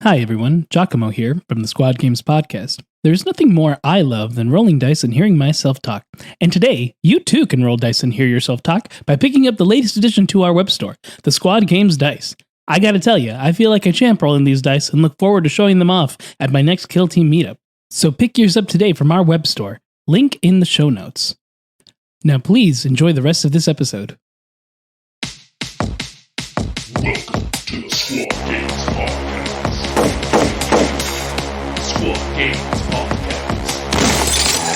Hi everyone, Giacomo here from the Squad Games podcast. There's nothing more I love than rolling dice and hearing myself talk. And today, you too can roll dice and hear yourself talk by picking up the latest addition to our web store, the Squad Games Dice. I gotta tell you, I feel like a champ rolling these dice and look forward to showing them off at my next Kill Team meetup. So pick yours up today from our web store. Link in the show notes. Now please enjoy the rest of this episode. Welcome to the Squad Games Podcast. Squad Games Podcast.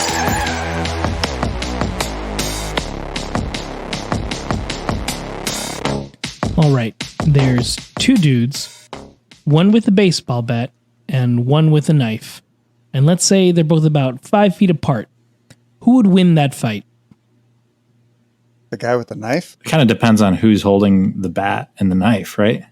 All right, there's two dudes, one with a baseball bat and one with a knife. And let's say they're both about 5 feet apart. Who would win that fight? The guy with the knife? It kind of depends on who's holding the bat and the knife, right?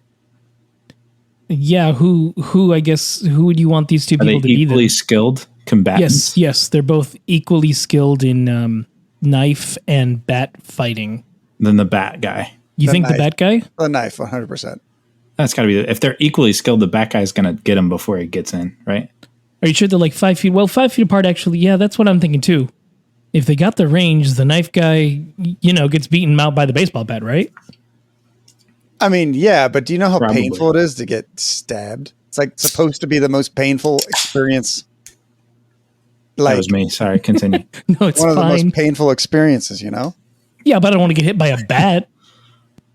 Yeah, who would you want these two Are people to they be? equally skilled combatants? Yes, they're both equally skilled in knife and bat fighting. Then the bat guy. You think knife. the bat guy? The knife, 100%. That's got to be, if they're equally skilled, the bat guy's going to get him before he gets in, right? Are you sure they're like 5 feet? Well, 5 feet apart, actually. Yeah, that's what I'm thinking too. If they got the range, the knife guy, gets beaten out by the baseball bat, right? I mean, yeah, but do you know how Probably. painful it is to get stabbed? It's like supposed to be the most painful experience. That Like was me. Sorry, continue. No, it's one of the fine. most painful experiences, you know? Yeah, but I don't want to get hit by a bat.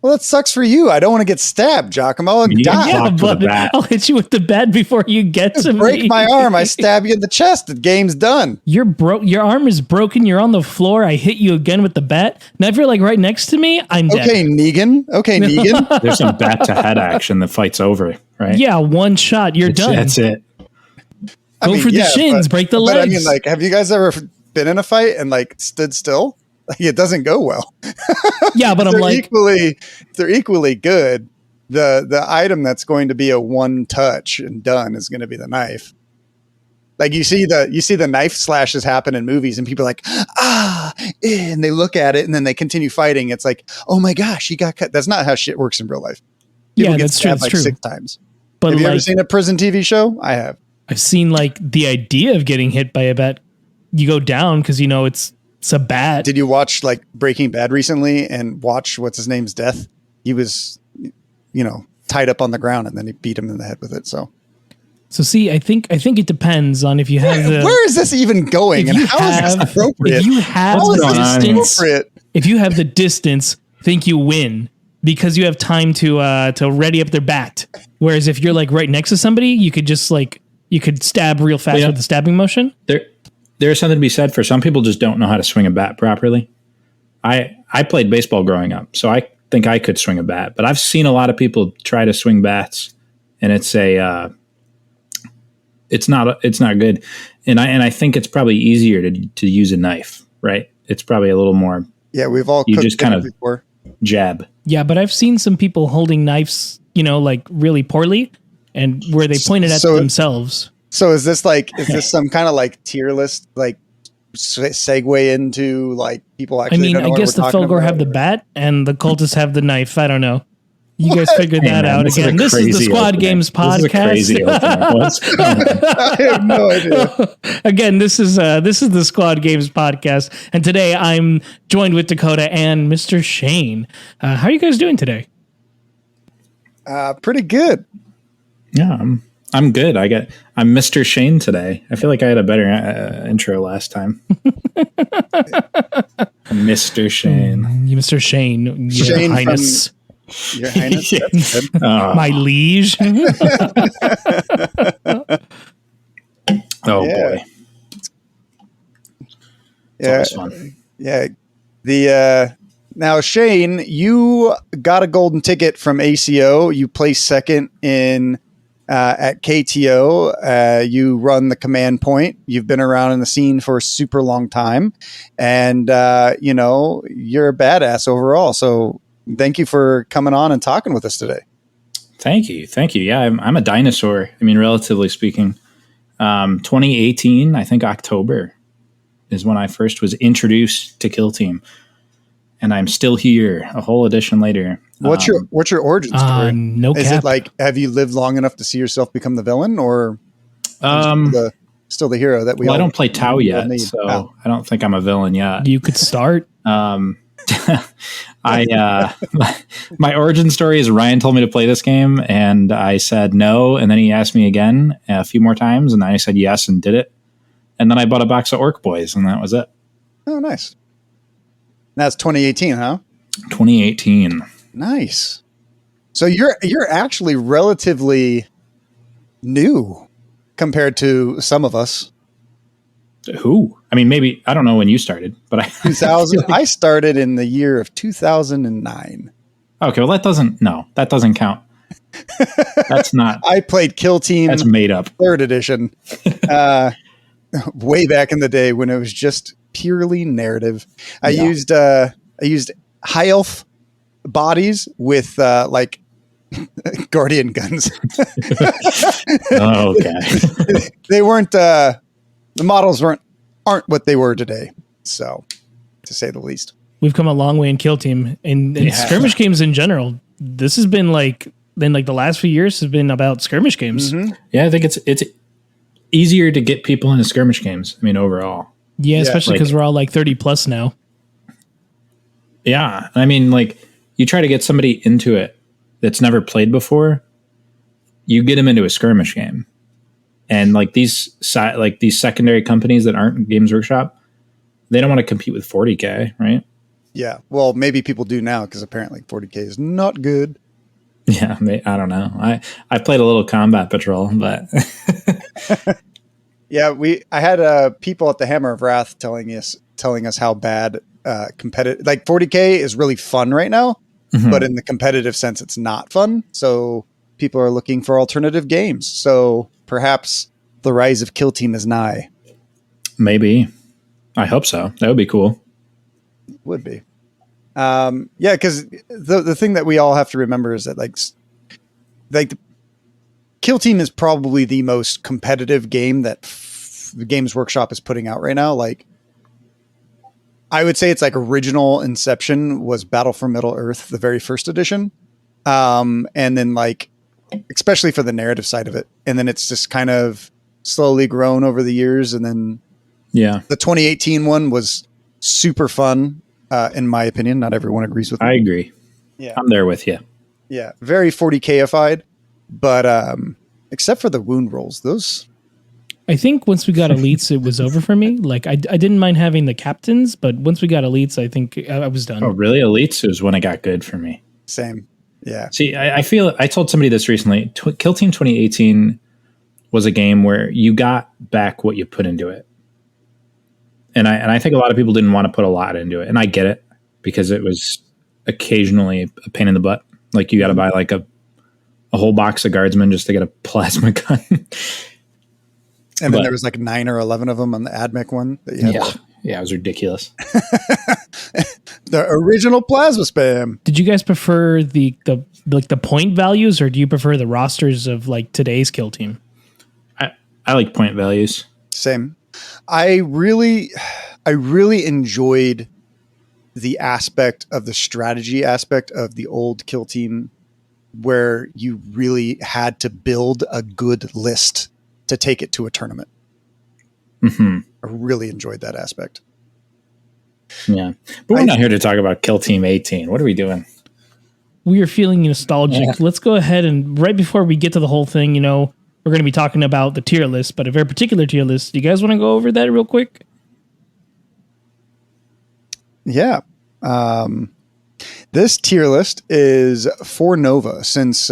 Well, that sucks for you. I don't want to get stabbed, Giacomo, and You die. get Yeah, Blocked with a but bat. I'll hit you with the bat before you get to me. Break my arm. I stab you in the chest. The game's done. Your arm is broken. You're on the floor. I hit you again with the bat. Now, if you're like right next to me, I'm dead. Okay, Negan. Okay, Negan. There's some bat to head action. The fight's over, right? Yeah, one shot. You're done. That's it. Go for the shins, break the But I legs. mean, like, have you guys ever been in a fight and like stood still? Like, it doesn't go well. Yeah, but I'm like, they're equally good. The item that's going to be a one touch and done is going to be the knife. Like you see the knife slashes happen in movies and people are like, and they look at it and then they continue fighting. It's like, oh my gosh, he got cut. That's not how shit works in real life. People yeah, get that's true. stabbed That's like true. 6 times. But Have you ever like, seen a prison TV show? I have. I've seen like the idea of getting hit by a bat. You go down because it's a bat. Did you watch like Breaking Bad recently and watch what's his name's death? He was, tied up on the ground and then he beat him in the head with it. So See, I think it depends on if you have the. where is this even going and you how is this appropriate? If you have How is the this distance, appropriate? if you have the distance, think you win because you have time to ready up their bat. Whereas if you're like right next to somebody, you could just you could stab real fast Yeah. with the stabbing motion. There's something to be said for some people just don't know how to swing a bat properly. I played baseball growing up, so I think I could swing a bat, but I've seen a lot of people try to swing bats and it's not good. And I think it's probably easier to use a knife, right? It's probably a little more Yeah, we've all You cooked just kind dinner of- before. jab. Yeah, but I've seen some people holding knives, like really poorly, and where they point it at So- themselves. So is this some kind of like tier list, like segue into like people I actually? mean, don't know I what guess the we're talking Felgor about? have the bat and the cultists have the knife. I don't know. You guys figured Hey, that man, out this is again. a This is the crazy Squad opening. Games This is a crazy podcast. opening. What's going on? I have no idea. Again, this is the Squad Games podcast, and today I'm joined with Dakotah and Mr. Shane. How are you guys doing today? Pretty good. Yeah, I'm good. I'm Mr. Shane today. I feel like I had a better intro last time. Mr. Shane. Mr. Shane, Your Shane Highness, Your Highness. That's good. Oh, my liege. oh Yeah. boy. It's Yeah, always fun. yeah. Now Shane, you got a golden ticket from ACO. You placed second in at KTO. You run the command point. You've been around in the scene for a super long time, and you're a badass overall. So thank you for coming on and talking with us today. Thank you. Yeah, I'm a dinosaur. I mean, relatively speaking. 2018, I think October is when I first was introduced to Kill Team. And I'm still here a whole edition later. What's your origin story? No Is cap. it like, have you lived long enough to see yourself become the villain, or still the hero that we? Well, all, I don't play Tau we all yet, need? so I don't think I'm a villain yet. You could start. My origin story is Ryan told me to play this game, and I said no, and then he asked me again a few more times, and I said yes and did it, and then I bought a box of Orc Boys, and that was it. Oh, nice. That's 2018, huh? 2018. Nice. So you're actually relatively new compared to some of us. Who? I mean, maybe I don't know when you started, but 2000. I started in the year of 2009. Okay, well that doesn't count. That's not. I played Kill Team. That's made up. 3rd edition, way back in the day when it was just purely narrative. I used high elf bodies with like guardian guns. Oh, okay. They weren't. The models aren't what they were today. So, to say the least, We've come a long way in Kill Team and skirmish games in general. This has been like the last few years has been about skirmish games. Mm-hmm. Yeah, I think it's easier to get people into skirmish games. I mean, overall. Yeah, especially because we're all like 30 plus now. Yeah, I mean, like you try to get somebody into it that's never played before, you get them into a skirmish game, and like these secondary companies that aren't Games Workshop, they don't want to compete with 40K, right? Yeah. Well, maybe people do now because apparently 40K is not good. Yeah, I don't know. I played a little Combat Patrol, but yeah, I had people at the Hammer of Wrath telling us how bad competitive, like 40K is really fun right now, but in the competitive sense, it's not fun. So people are looking for alternative games. So perhaps the rise of Kill Team is nigh. Maybe. I hope so. That would be cool. Would be. Yeah, because the thing that we all have to remember is that like the Kill Team is probably the most competitive game that the Games Workshop is putting out right now. Like, I would say it's like original inception was Battle for Middle Earth, the very first edition. And then like, especially for the narrative side of it. And then it's just kind of slowly grown over the years. And then the 2018 one was super fun. In my opinion, not everyone agrees with me. I agree. Yeah. I'm there with you. Yeah. Very 40K-ified, but except for the wound rolls, those. I think once we got elites, it was over for me. Like I didn't mind having the captains, but once we got elites, I think I was done. Oh, really? Elites is when it got good for me. Same. Yeah. See, I feel I told somebody this recently. Kill Team 2018 was a game where you got back what you put into it. And I think a lot of people didn't want to put a lot into it. And I get it because it was occasionally a pain in the butt. Like you got to buy like a whole box of guardsmen just to get a plasma gun. And then there was like 9 or 11 of them on the AdMech one. That you had yeah, it was ridiculous. The original plasma spam. Did you guys prefer the point values, or do you prefer the rosters of like today's Kill Team? I like point values. Same. I really enjoyed the aspect of the strategy aspect of the old Kill Team, where you really had to build a good list to take it to a tournament. I really enjoyed that aspect. Yeah. But we're not here to talk about Kill Team 18. What are we doing? We are feeling nostalgic. Yeah. Let's go ahead and right before we get to the whole thing, we're going to be talking about the tier list, but a very particular tier list. Do you guys want to go over that real quick? Yeah. This tier list is for Nova. Since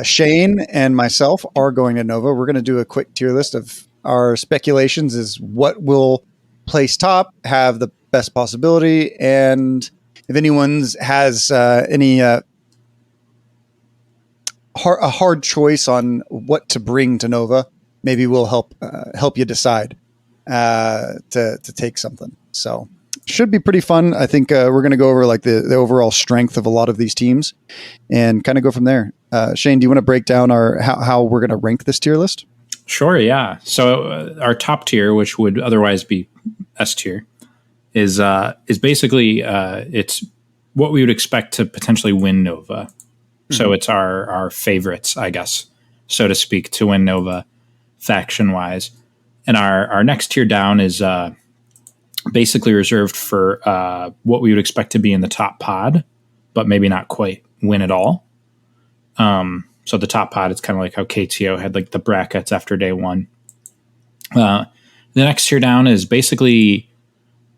Shane and myself are going to Nova, we're going to do a quick tier list of our speculations is what will place top, have the best possibility, and if anyone has any a hard choice on what to bring to Nova, maybe we'll help you decide to take something. So should be pretty fun. I think we're going to go over like the overall strength of a lot of these teams and kind of go from there. Shane, do you want to break down how we're going to rank this tier list? Sure. Yeah. So our top tier, which would otherwise be S tier, is basically it's what we would expect to potentially win Nova. So it's our favorites, I guess, so to speak, to win Nova faction wise. And our next tier down is basically reserved for what we would expect to be in the top pod, but maybe not quite win at all. So the top pod, it's kind of like how KTO had like the brackets after day one. The next tier down is basically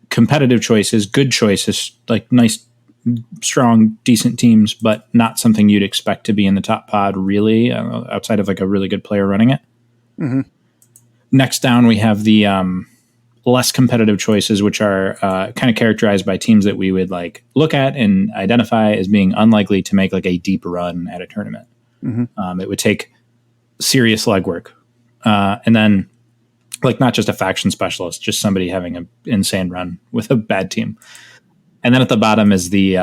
competitive choices, good choices, like nice, strong, decent teams, but not something you'd expect to be in the top pod really, outside of like a really good player running it. Mm-hmm. Next down, we have the less competitive choices, which are kind of characterized by teams that we would like look at and identify as being unlikely to make like a deep run at a tournament. Mm-hmm. It would take serious legwork. And then like not just a faction specialist, just somebody having an insane run with a bad team. And then at the bottom is the,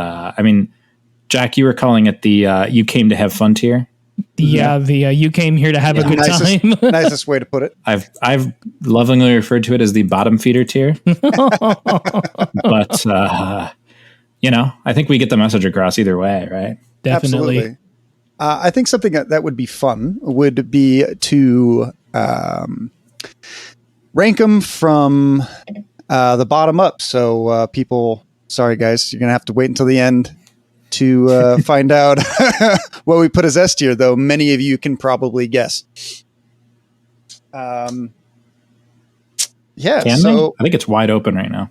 Jack, you were calling it the you came to have fun tier. Yeah, you came here to have a good time. Nicest way to put it. I've lovingly referred to it as the bottom feeder tier. But, I think we get the message across either way, right? Definitely. Absolutely. I think something that would be fun would be to rank them from the bottom up. So people, sorry guys, you're going to have to wait until the end to find out what we put as S tier, though many of you can probably guess. Yeah. Can they? I think it's wide open right now.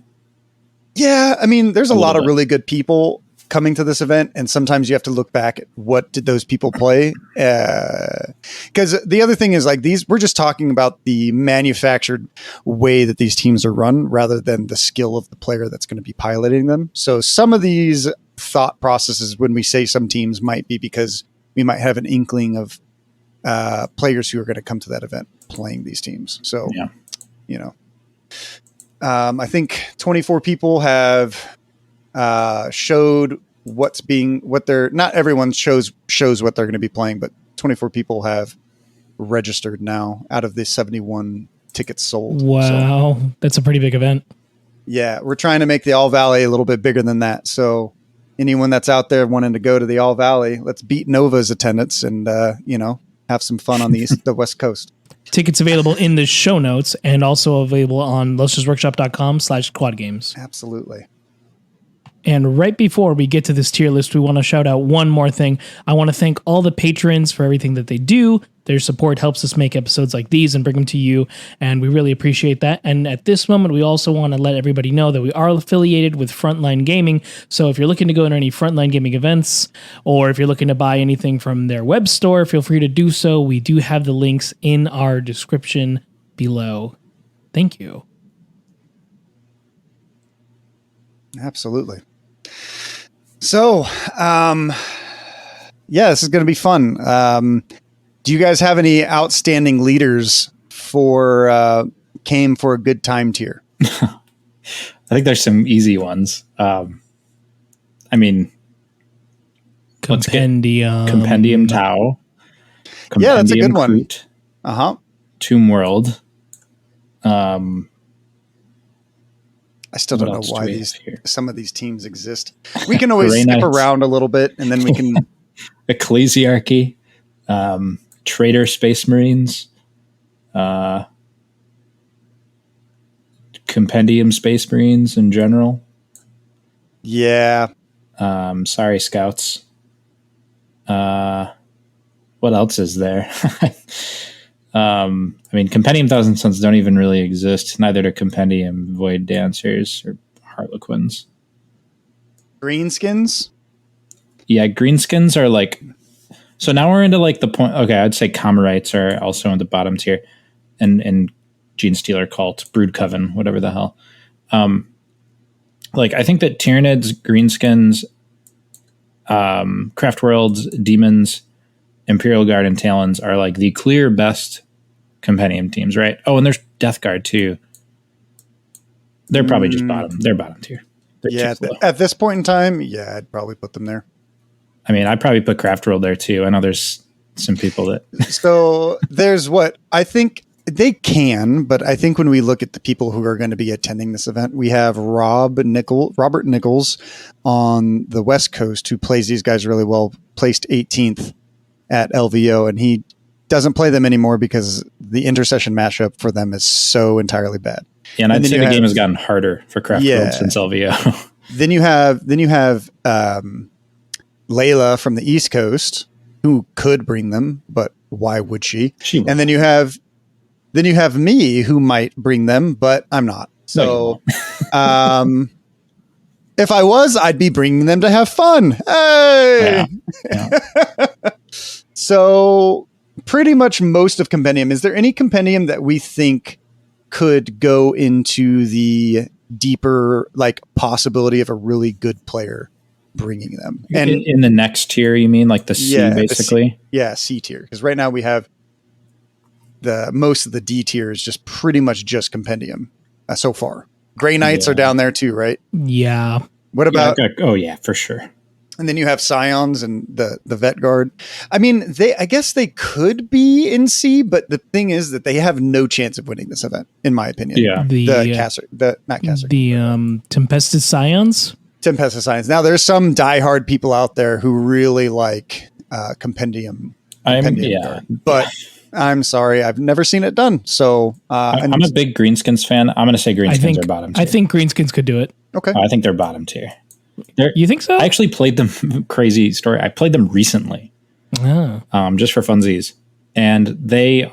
Yeah. I mean, there's a lot of really good people coming to this event, and sometimes you have to look back at what did those people play. Because the other thing is like we're just talking about the manufactured way that these teams are run rather than the skill of the player that's going to be piloting them. So some of these thought processes when we say some teams might be because we might have an inkling of players who are going to come to that event playing these teams. So, I think 24 people have showed not everyone shows what they're going to be playing, but 24 people have registered now out of the 71 tickets sold. Wow. So, that's a pretty big event. Yeah. We're trying to make the All Valley a little bit bigger than that. So anyone that's out there wanting to go to the All Valley, let's beat Nova's attendance and, have some fun on the West Coast. Tickets available in the show notes and also available on losesworkshop.com/quadgames. Absolutely. And right before we get to this tier list, we want to shout out one more thing. I want to thank all the patrons for everything that they do. Their support helps us make episodes like these and bring them to you, and we really appreciate that. And at this moment, we also want to let everybody know that we are affiliated with Frontline Gaming. So if you're looking to go to any Frontline Gaming events, or if you're looking to buy anything from their web store, feel free to do so. We do have the links in our description below. Thank you. Absolutely. So, this is going to be fun. Do you guys have any outstanding leaders for came for a good time tier? I think there's some easy ones. Compendium Tau. Yeah, that's a good one. Crute, Tomb World. I still don't know why some of these teams exist. We can always skip around a little bit, and then we can Ecclesiarchy, Traitor Space Marines, Compendium Space Marines in general. Yeah. Sorry, Scouts. What else is there? Compendium Thousand Sons don't even really exist. Neither do Compendium Void Dancers or Harlequins. Greenskins? Yeah, Greenskins are like... So now we're into like the point... Okay, I'd say Comorites are also in the bottom tier. And Gene Stealer Cult, Brood Coven, whatever the hell. I think that Tyranids, Greenskins, Craft Worlds, Demons, Imperial Guard, and Talons are like the clear best Compendium teams, right? Oh, and there's Death Guard too. They're probably just bottom. They're bottom tier. Yeah, at this point in time, yeah, I'd probably put them there. I'd probably put Craft World there too. I know there's some people that... So there's what I think They can, but I think when we look at the people who are going to be attending this event, we have Robert Nichols on the West Coast, who plays these guys really well, placed 18th at LVO, and he doesn't play them anymore because the intercession matchup for them is so entirely bad. Yeah, and I'd say the game has gotten harder for Craft World since LVO. Then you have Layla from the East Coast, who could bring them, but why would she? And then you have me, who might bring them, but I'm not. So, if I was, I'd be bringing them to have fun. Hey! Yeah. So, pretty much most of Compendium. Is there any Compendium that we think could go into the deeper, like, possibility of a really good player bringing them? And in the next tier, you mean, like the C, basically? C tier. Because right now we have most of the D tier is just pretty much just Compendium so far. Grey Knights are down there too, right? Yeah. What about? Oh yeah, for sure. And then you have Scions and the Vet Guard. I mean, I guess they could be in C, but the thing is that they have no chance of winning this event, in my opinion. Yeah. The Tempested Scions. Tempested Scions. Now, there's some diehard people out there who really like Compendium. Guard, but I'm sorry, I've never seen it done. So I'm a big Greenskins fan. I'm going to say Greenskins are bottom tier. I think Greenskins could do it. Okay. I think they're bottom tier. You think so? I actually played them. Crazy story. I played them recently, just for funsies, and they're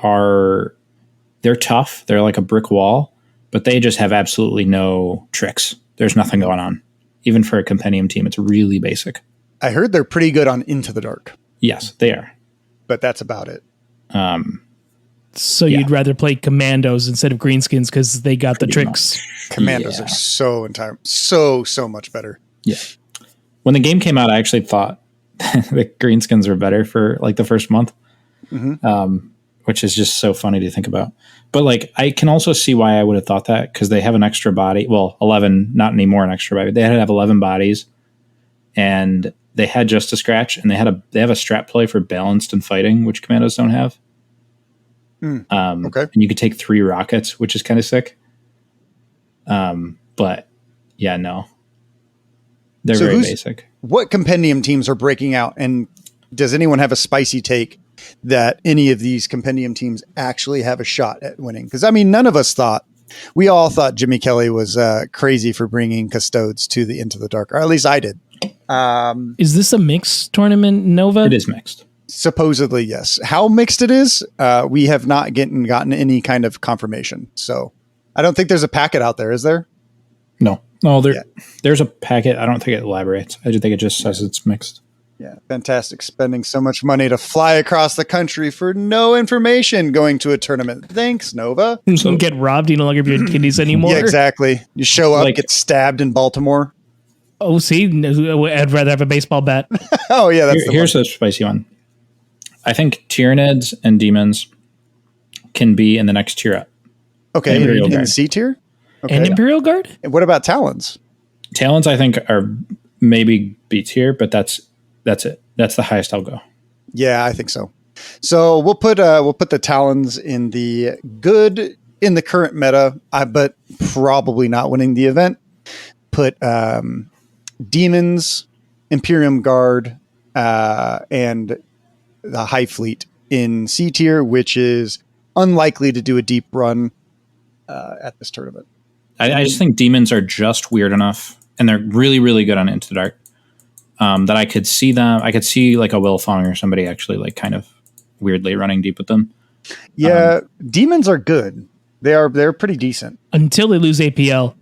tough. They're like a brick wall, but they just have absolutely no tricks. There's nothing going on. Even for a Compendium team, it's really basic. I heard they're pretty good on Into the Dark. Yes, they are. But that's about it. So you'd rather play Commandos instead of Greenskins because they got the tricks. Commandos are so much better. Yeah. When the game came out, I actually thought the Greenskins were better for like the first month, which is just so funny to think about. But like, I can also see why I would have thought that, because they have an extra body. Well, 11, not anymore an extra body. They had to have 11 bodies, and they had just a scratch, and they have a strat play for balanced and fighting, which Commandos don't have. Okay. And you could take 3 rockets, which is kind of sick. But yeah, no. They're very basic. What Compendium teams are breaking out, and does anyone have a spicy take that any of these Compendium teams actually have a shot at winning? Because, I mean, none of us we all thought Jimmy Kelly was crazy for bringing Custodes to the Into the Dark, or at least I did. Is this a mixed tournament, Nova? It is mixed. Supposedly, yes. How mixed it is, we have not gotten any kind of confirmation. So I don't think there's a packet out there, is there? No, there's a packet. I don't think it elaborates. I think it just says it's mixed. Yeah, fantastic. Spending so much money to fly across the country for no information going to a tournament. Thanks, Nova. You don't get robbed. You no longer have kidneys anymore. Yeah, exactly. You show up, get stabbed in Baltimore. Oh, see? I'd rather have a baseball bat. Oh, yeah. Here's a spicy one. I think Tyranids and Demons can be in the next tier up. Okay, in the C tier? Okay. And Imperial Guard? And what about Talons? Talons, I think, are maybe B tier, but that's it. That's the highest I'll go. Yeah, I think so. So we'll put the Talons in the good in the current meta, but probably not winning the event. Put Demons, Imperium Guard, and the High Fleet in C tier, which is unlikely to do a deep run at this tournament. I just think Demons are just weird enough, and they're really, really good on Into the Dark, that I could see them. I could see like a Will Fong or somebody actually like kind of weirdly running deep with them. Yeah, Demons are good. They're pretty decent until they lose APL,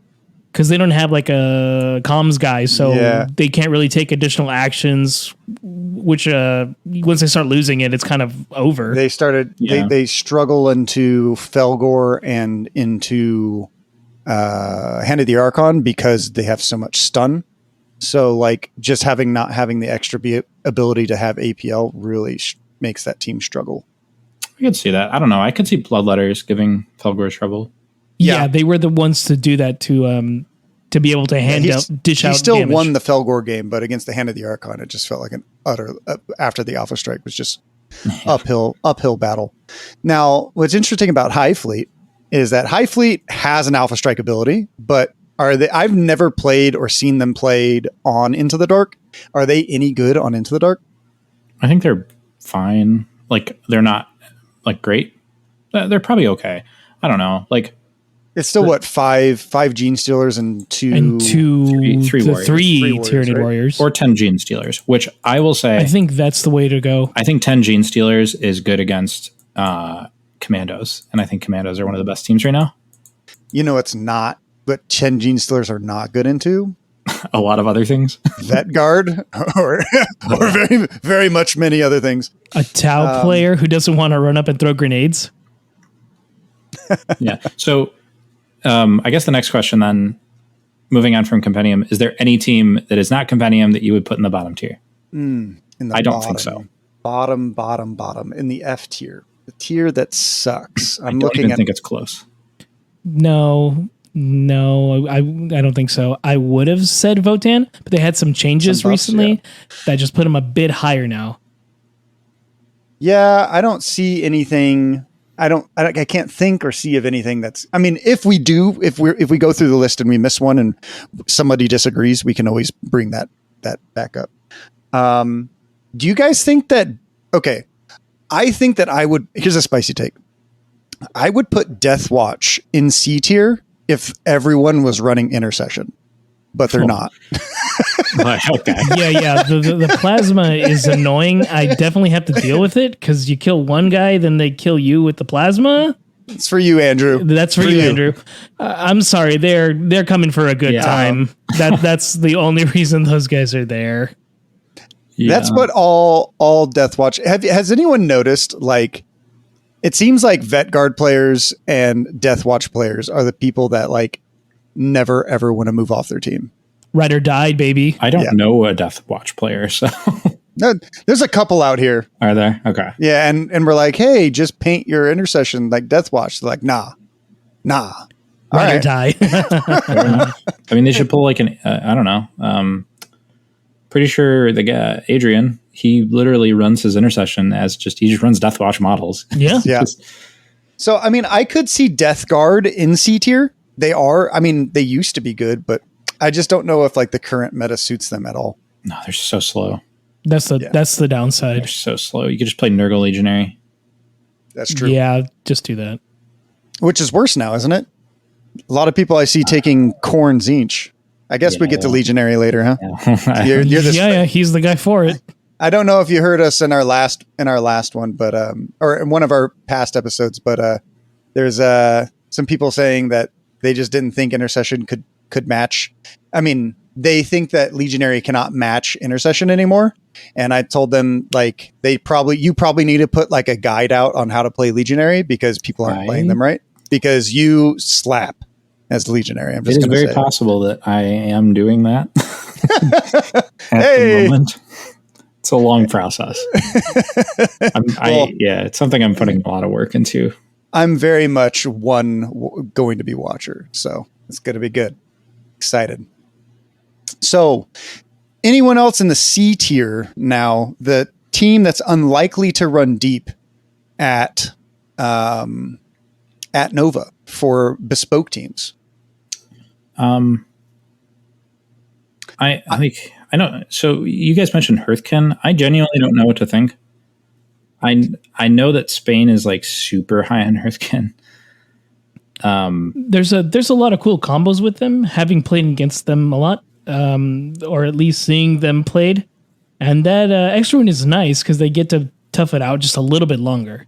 because they don't have like a comms guy, so they can't really take additional actions. Which once they start losing it, it's kind of over. They started. They struggle into Felgor and into Hand of the Archon because they have so much stun. So like just not having the extra ability to have APL really makes that team struggle. I could see that. I don't know. I could see Bloodletters giving Felgor trouble. Yeah, they were the ones to do that to be able to dish out. He still damage. won the Felgor game, but against the Hand of the Archon, it just felt like an utter after the Alpha Strike was just uphill battle. Now, what's interesting about High Fleet is that High Fleet has an Alpha Strike ability, but I've never played or seen them played on Into the Dark. Are they any good on Into the Dark? I think they're fine. Like, they're not like great. They're probably okay. I don't know. Like, it's still what, five Gene Stealers and three warriors. Three Tyranid right? warriors, or 10 Gene Stealers, which I will say, I think that's the way to go. I think 10 Gene Stealers is good against Commandos, and I think Commandos are one of the best teams right now. You know, it's not, but 10 Gene Stealers are not good into A lot of other things. Vet Guard or very, very much many other things. A Tau player who doesn't want to run up and throw grenades. Yeah. So I guess the next question then, moving on from Compendium, is there any team that is not Compendium that you would put in the bottom tier? I don't think so. Bottom in the F tier, the tier that sucks. I don't even think it's close. No, I don't think so. I would have said Votan, but they had some changes recently that just put them a bit higher now. Yeah, I don't see anything. I can't think or see of anything that's. I mean, if we go through the list and we miss one and somebody disagrees, we can always bring that back up. Do you guys think that? Okay, I think that I would. Here's a spicy take. I would put Death Watch in C tier if everyone was running Intercession, but they're not. Okay. Yeah. The plasma is annoying. I definitely have to deal with it because you kill one guy, then they kill you with the plasma. It's for you, Andrew. That's for you, Andrew. I'm sorry. They're coming for a good time. That's the only reason those guys are there. Yeah. That's what all Death Watch. Has anyone noticed? Like, it seems like Vet Guard players and Death Watch players are the people that like never ever want to move off their team. Ride or die, baby. I don't know a Death Watch player, so No, there's a couple out here. Are there? Okay. Yeah, and we're like, hey, just paint your Intercession like Death Watch. They're like, nah. Ride or die. Fair enough. I mean, they should pull like an I don't know. Pretty sure the guy Adrian, he literally runs his Intercession as he just runs Death Watch models. Yeah. So I mean, I could see Death Guard in C tier. They used to be good, but I just don't know if like the current meta suits them at all. No, they're so slow. That's the downside. They're so slow. You could just play Nurgle Legionary. That's true. Yeah, just do that. Which is worse now, isn't it? A lot of people I see taking Khorne Tzeentch. I guess we get to Legionary later, huh? Yeah. You're this Yeah, he's the guy for it. I don't know if you heard us in our last one, but or in one of our past episodes, but there's some people saying that they just didn't think Intercession could match. I mean, they think that Legionary cannot match Intercession anymore. And I told them like you probably need to put like a guide out on how to play Legionary because people aren't playing them right. Because you slap as Legionary. I'm just it is very possible that I am doing that at the moment. It's a long process. It's something I'm putting a lot of work into. I'm very much going to be watcher, so it's going to be good. Excited. So, anyone else in the C tier now? The team that's unlikely to run deep at Nova for bespoke teams. I know. So you guys mentioned Hearthkin. I genuinely don't know what to think. I know that Spain is like super high on Hearthkin. There's a lot of cool combos with them, having played against them a lot, or at least seeing them played. And that extra one is nice because they get to tough it out just a little bit longer.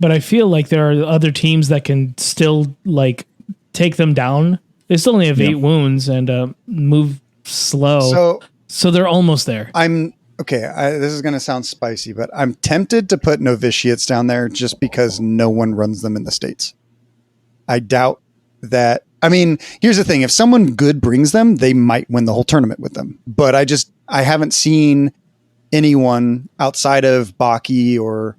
But I feel like there are other teams that can still like take them down. They still only have 8 wounds and move slow. So they're almost there. This is going to sound spicy, but I'm tempted to put novitiates down there just because no one runs them in the States. I doubt that. I mean, here's the thing. If someone good brings them, they might win the whole tournament with them. But I haven't seen anyone outside of Baki or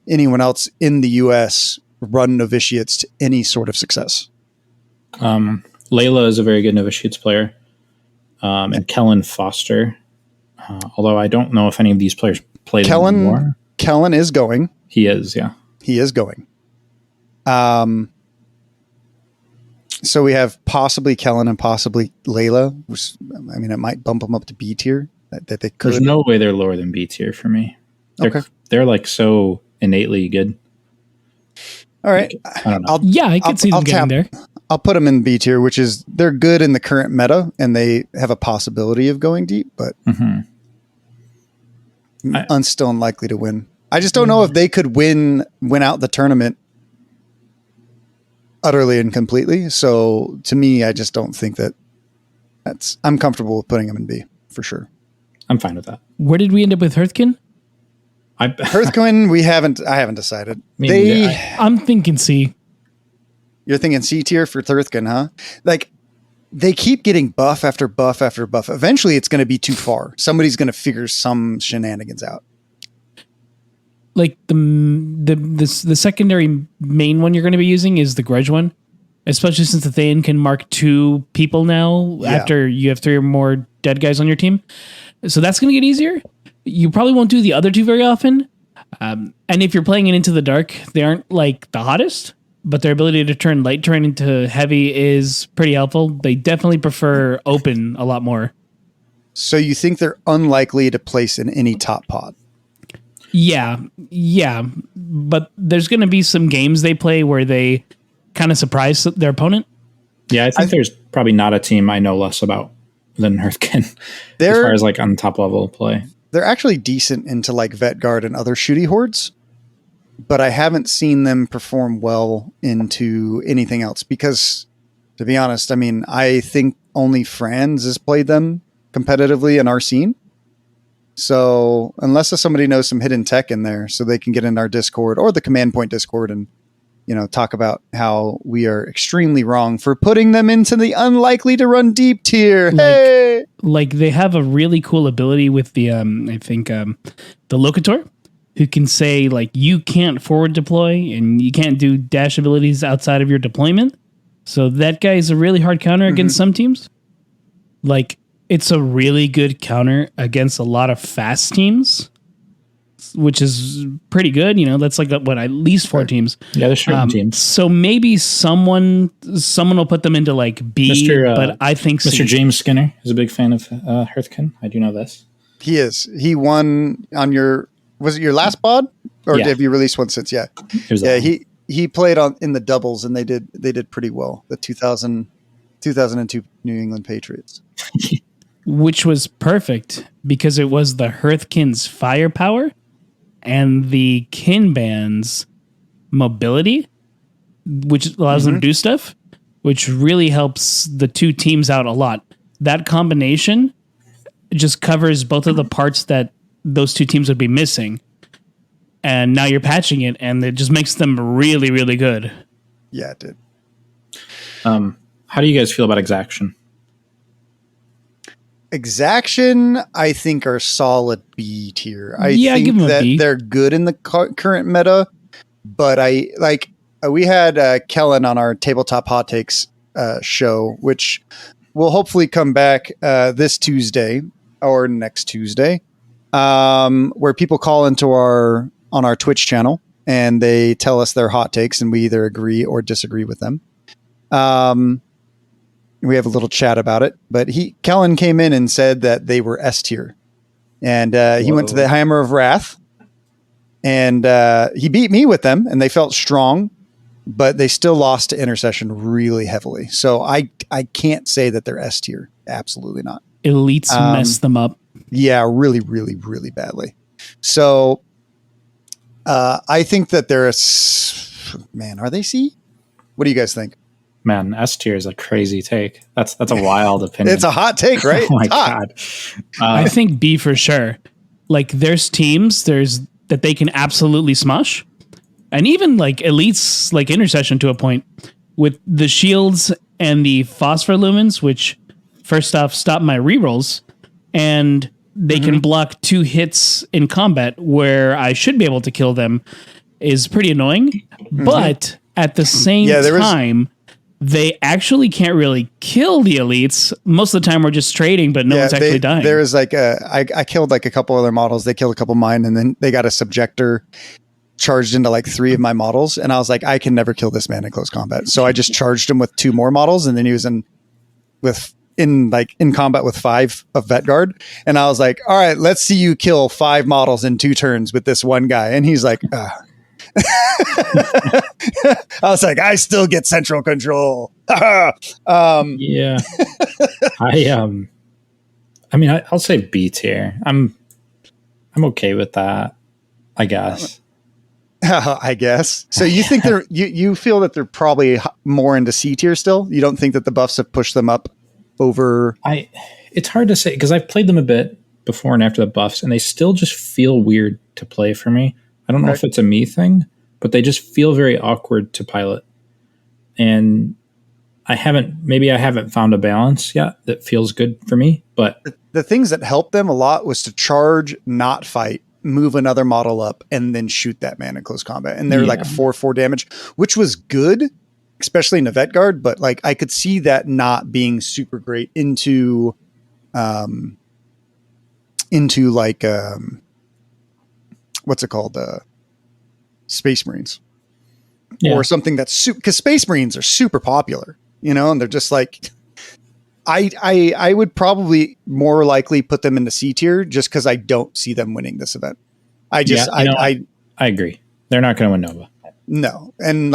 anyone else in the US run novitiates to any sort of success. Layla is a very good novitiates player. And Kellen Foster. Although I don't know if any of these players played him more. Kellen is going. He is, yeah. He is going. So we have possibly Kellen and possibly Layla, which, I mean, it might bump them up to B tier. That they could. There's no way they're lower than B tier for me. They're like so innately good. All right. I don't know. I could see them getting there. I'll put them in B tier, which is they're good in the current meta and they have a possibility of going deep, but still unlikely to win. I just don't know if they could win out the tournament utterly and completely. So to me, I just don't think I'm comfortable with putting them in B for sure. I'm fine with that. Where did we end up with Hearthkin? Hearthkin, I haven't decided. I'm thinking C. You're thinking C tier for Hearthkin, huh? Like, they keep getting buff after buff after buff. Eventually, it's going to be too far. Somebody's going to figure some shenanigans out. Like the secondary main one you're going to be using is the Grudge one, especially since the Thayan can mark 2 people now after you have 3 or more dead guys on your team. So that's going to get easier. You probably won't do the other 2 very often. And if you're playing it Into the Dark, they aren't like the hottest, but their ability to turn light terrain into heavy is pretty helpful. They definitely prefer open a lot more. So you think they're unlikely to place in any top pod? Yeah. But there's going to be some games they play where they kind of surprise their opponent. Yeah, I think there's probably not a team I know less about than Hearthkin as far as like on top level play. They're actually decent into like Vetguard and other shooty hordes, but I haven't seen them perform well into anything else because, to be honest, I mean, I think only Franz has played them competitively in our scene. So unless somebody knows some hidden tech in there so they can get in our Discord or the Command Point Discord and, talk about how we are extremely wrong for putting them into the unlikely to run deep tier. Hey! Like they have a really cool ability with the, the Locator, who can say like, you can't forward deploy and you can't do dash abilities outside of your deployment. So that guy is a really hard counter against some teams. Like it's a really good counter against a lot of fast teams, which is pretty good. That's like at least 4 teams. Yeah, there's certain teams. So maybe someone will put them into like B, but I think Mr. James Skinner is a big fan of Hearthkin. I do know this. He is. He won on was it your last pod? Or have you released one since? Yeah. He played in the doubles and they did pretty well. The 2002 New England Patriots. Which was perfect because it was the Hearthkin's firepower and the Kinban's mobility, which allows them to do stuff, which really helps the 2 teams out a lot. That combination just covers both of the parts that those 2 teams would be missing. And now you're patching it, and it just makes them really, really good. Yeah, it did. How do you guys feel about Exaction? Exaction, I think, are solid B tier. I give think them a B. They're good in the current meta, but we had Kellen on our Tabletop Hot Takes show, which will hopefully come back this Tuesday or next Tuesday, where people call into on our Twitch channel and they tell us their hot takes and we either agree or disagree with them. We have a little chat about it, but Kellen came in and said that they were S tier, and he went to the Hammer of Wrath, and he beat me with them, and they felt strong, but they still lost to Intercession really heavily. So I can't say that they're S tier. Absolutely not. Elites messed them up. Yeah, really, really, really badly. So I think that they're are they C? What do you guys think? Man, S tier is a crazy take. That's a wild opinion. It's a hot take, right? Oh my God. I think B for sure. Like there's teams that they can absolutely smush. And even like elites like Intercession to a point with the shields and the phosphor lumens, which first off stop my rerolls, and they can block 2 hits in combat where I should be able to kill them is pretty annoying. But at the same time, they actually can't really kill the elites. Most of the time we're just trading, but no one's actually dying. There was like I killed like a couple other models. They killed a couple of mine, and then they got a subjector charged into like 3 of my models. And I was like, I can never kill this man in close combat. So I just charged him with 2 more models, and then he was in combat with 5 of Vet Guard. And I was like, all right, let's see you kill 5 models in 2 turns with this one guy. And he's like, I was like, I still get central control. Yeah. I mean, I'll say B tier. I'm okay with that, I guess. I guess. So you think you feel that they're probably more into C tier still? You don't think that the buffs have pushed them up over? It's hard to say because I've played them a bit before and after the buffs, and they still just feel weird to play for me. I don't know if it's a me thing, but they just feel very awkward to pilot. And I haven't found a balance yet that feels good for me. But the things that helped them a lot was to charge, not fight, move another model up, and then shoot that man in close combat. And they're like 4/4 damage, which was good, especially in the Vet Guard. But like I could see that not being super great into like what's it called? Space Marines. Or something that's because Space Marines are super popular, and they're just like, I would probably more likely put them in the C tier just because I don't see them winning this event. I agree. They're not going to win Nova. No. And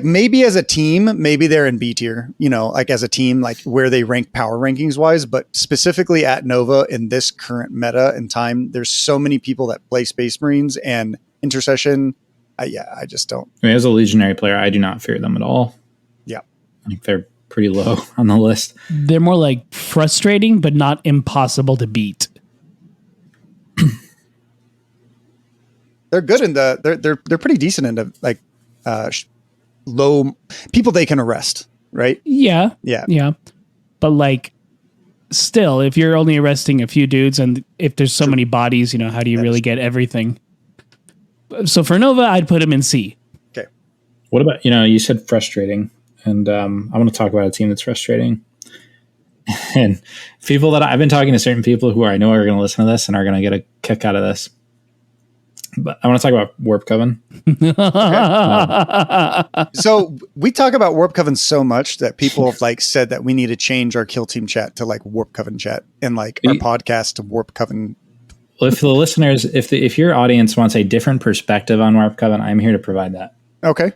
maybe as a team, maybe they're in B tier, like as a team, like where they rank power rankings wise, but specifically at Nova in this current meta and time, there's so many people that play Space Marines and Intercession. I just don't. I mean, as a Legionary player, I do not fear them at all. Yeah. I think they're pretty low on the list. They're more like frustrating, but not impossible to beat. They're good in they're pretty decent in like low people they can arrest, right? Yeah. Yeah. Yeah. But like still, if you're only arresting a few dudes and if there's so many bodies, how do you really get everything? So for Nova, I'd put him in C. Okay. What about, you said frustrating, and I want to talk about a team that's frustrating. And people that I've been talking to certain people who I know are going to listen to this and are going to get a kick out of this. But I want to talk about Warp Coven. So we talk about Warp Coven so much that people have said that we need to change our Kill Team chat to Warp Coven chat and our podcast to Warp Coven. Well, if the listeners, if your audience wants a different perspective on Warp Coven, I'm here to provide that. Okay.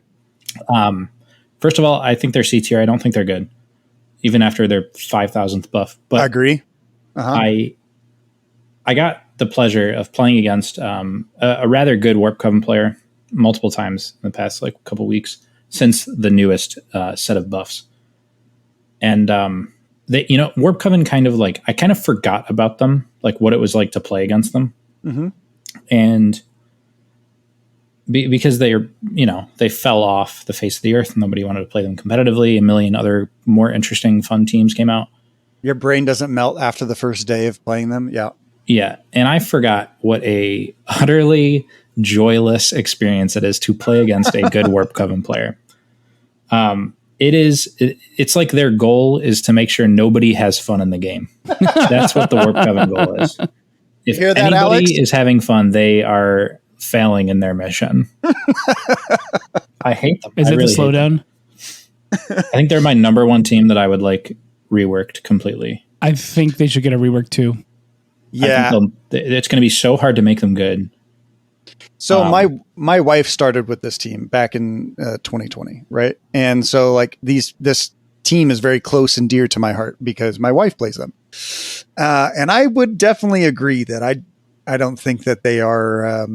First of all, I think they're C tier. I don't think they're good, even after their 5,000th buff. But I agree. I got the pleasure of playing against a rather good Warp Coven player multiple times in the past couple weeks since the newest set of buffs. And they, Warp Coven kind of I kind of forgot about them, what it was like to play against them. Mm-hmm. And because they fell off the face of the earth and nobody wanted to play them competitively. A million other more interesting, fun teams came out. Your brain doesn't melt after the first day of playing them. Yeah. Yeah. And I forgot what a utterly joyless experience it is to play against a good Warp Coven player. It's like their goal is to make sure nobody has fun in the game. That's what the Warp Coven goal is. If hear that, anybody Alex? is having fun, they are failing in their mission. I hate them. Is it the slowdown? I think they're my number one team that I would reworked completely. I think they should get a rework too. Yeah. It's going to be so hard to make them good. So my wife started with this team back in 2020, right? And so this team is very close and dear to my heart because my wife plays them. And I would definitely agree that I don't think that they are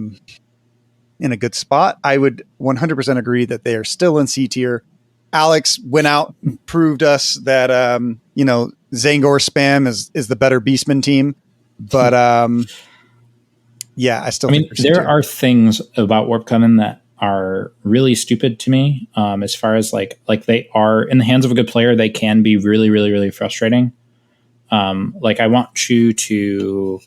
in a good spot. I would 100% agree that they are still in C tier. Alex went out and proved us that Zangor spam is the better Beastman team. But yeah, I think there are things about Warp Coven that are really stupid to me. As far as they are in the hands of a good player, they can be really, really, really frustrating. I want you to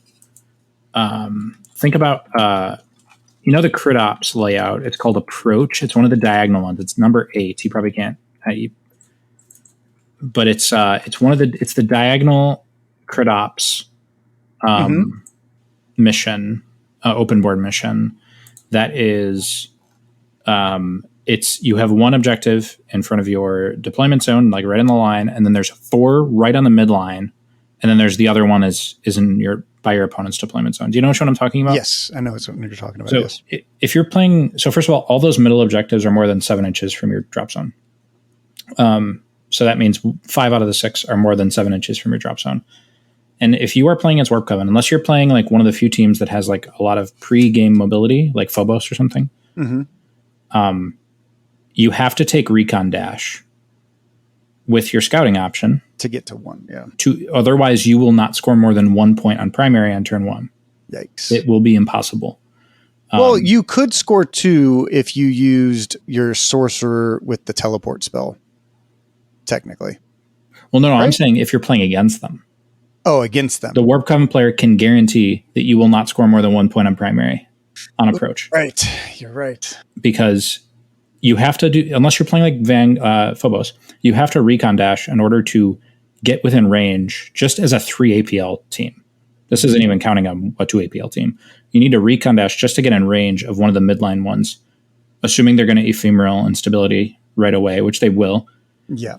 think about the crit ops layout. It's called Approach. It's one of the diagonal ones. It's number 8. You probably can't. but it's the diagonal crit ops mission, open board mission. That is, you have one objective in front of your deployment zone, like right in the line, and then there's 4 right on the midline, and then there's the other one is by your opponent's deployment zone. Do you know which one I'm talking about? Yes, I know what you're talking about. So yes. If you're playing, so first of all those middle objectives are more than 7 inches from your drop zone. So that means 5 out of the 6 are more than 7 inches from your drop zone. And if you are playing as Warp Coven, unless you're playing like one of the few teams that has like a lot of pre-game mobility, like Phobos or something, you have to take Recon Dash with your scouting option to get to 1. Yeah. Otherwise, you will not score more than 1 point on primary on turn 1. Yikes! It will be impossible. Well, you could score 2 if you used your sorcerer with the teleport spell. Technically. Well, no, right? I'm saying if you're playing against them. Oh, against them. The Warp Coven player can guarantee that you will not score more than 1 point on primary on approach. Right. You're right. Because you have to do, unless you're playing like Phobos, you have to recon dash in order to get within range just as a 3 APL team. This isn't even counting a 2 APL team. You need to recon dash just to get in range of one of the midline ones, assuming they're going to ephemeral and stability right away, which they will. Yeah.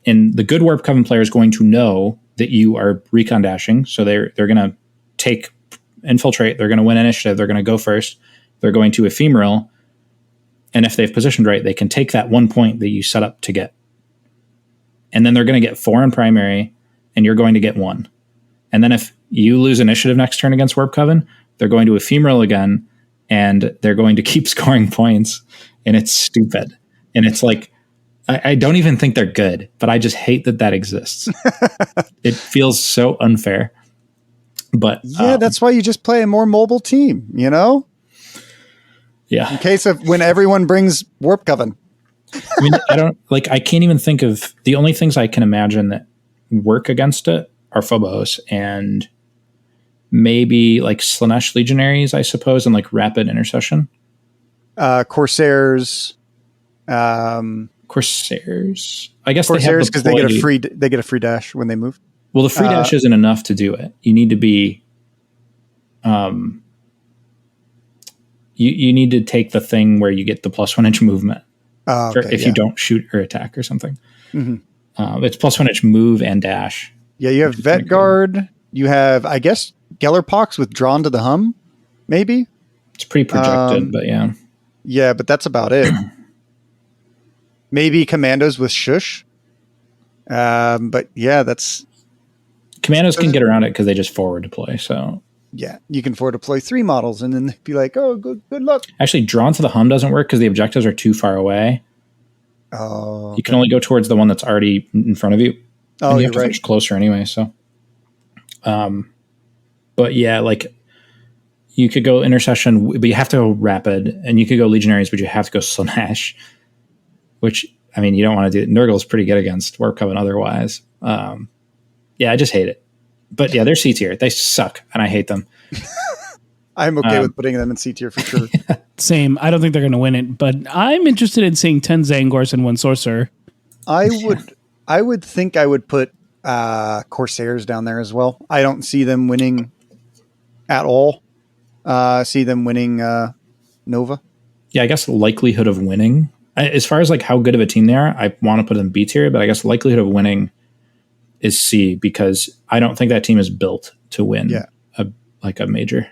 And the good Warp Coven player is going to know that you are recon dashing, so they're going to take infiltrate. They're going to win initiative. They're going to go first. They're going to ephemeral, and if they've positioned right, they can take that 1 point that you set up to get, and then they're going to get 4 in primary, and you're going to get 1. And then if you lose initiative next turn against Warp Coven, they're going to ephemeral again, and they're going to keep scoring points, and it's stupid. And it's like, I don't even think they're good, but I just hate that exists. It feels so unfair. But yeah, that's why you just play a more mobile team, you know? Yeah. In case of when everyone brings Warp Coven. I mean, I can't even think of, the only things I can imagine that work against it are Phobos and maybe like Slanesh Legionaries, I suppose, and like Rapid Intercession. Corsairs. Corsairs. I guess Corsairs because they get a free dash when they move. Well, the free dash isn't enough to do it. You need to be, you need to take the thing where you get the +1 inch movement if you don't shoot or attack or something. Mm-hmm. It's +1 inch move and dash. Yeah, you have Vet Guard. You have, I guess, Gellerpox with Drawn to the Hum, maybe. It's pretty projected, but yeah. Yeah, but that's about it. Maybe Commandos with Shush. But yeah, that's... Commandos can get around it because they just forward deploy, so... Yeah, you can forward deploy 3 models and then be like, oh, good luck. Actually, Drawn to the Hum doesn't work because the objectives are too far away. Oh, okay. You can only go towards the one that's already in front of you. Oh, and you you're have to right. fetch closer anyway, so... but yeah, like... You could go Intercession, but you have to go Rapid, and you could go Legionaries, but you have to go Slanesh. Which, I mean, you don't want to do. Nurgle's pretty good against Warp Coven otherwise. Yeah, I just hate it. But yeah, they're C tier. They suck, and I hate them. I'm okay with putting them in C tier for sure. Same. I don't think they're going to win it, but I'm interested in seeing 10 Zangors and 1 Sorcerer. I would think I would put Corsairs down there as well. I don't see them winning at all. See them winning Nova. Yeah, I guess likelihood of winning. As far as like how good of a team they are, I want to put them B tier, but I guess likelihood of winning is C because I don't think that team is built to win a major.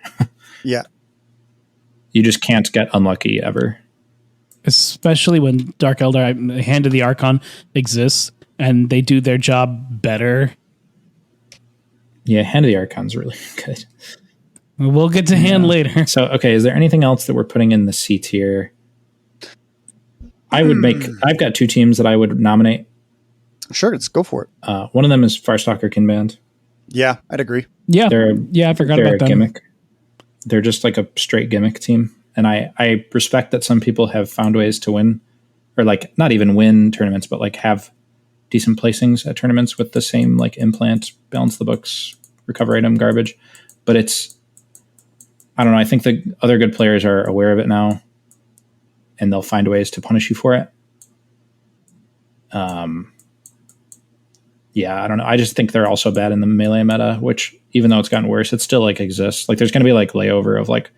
Yeah. You just can't get unlucky ever. Especially when Dark Elder, Hand of the Archon exists and they do their job better. Yeah, Hand of the Archon's really good. We'll get to Hand later. So, okay, is there anything else that we're putting in the C tier? I've got 2 teams that I would nominate. Sure, let's go for it. One of them is Farstalker Kinband. Yeah, I'd agree. Yeah, I forgot about them. Gimmick. They're just like a straight gimmick team. And I respect that some people have found ways to win, or like not even win tournaments, but like have decent placings at tournaments with the same like implant, balance the books, recover item garbage. But I don't know. I think the other good players are aware of it now, and they'll find ways to punish you for it. Yeah, I don't know. I just think they're also bad in the melee meta, which even though it's gotten worse, it still like exists. Like there's going to be like layover of like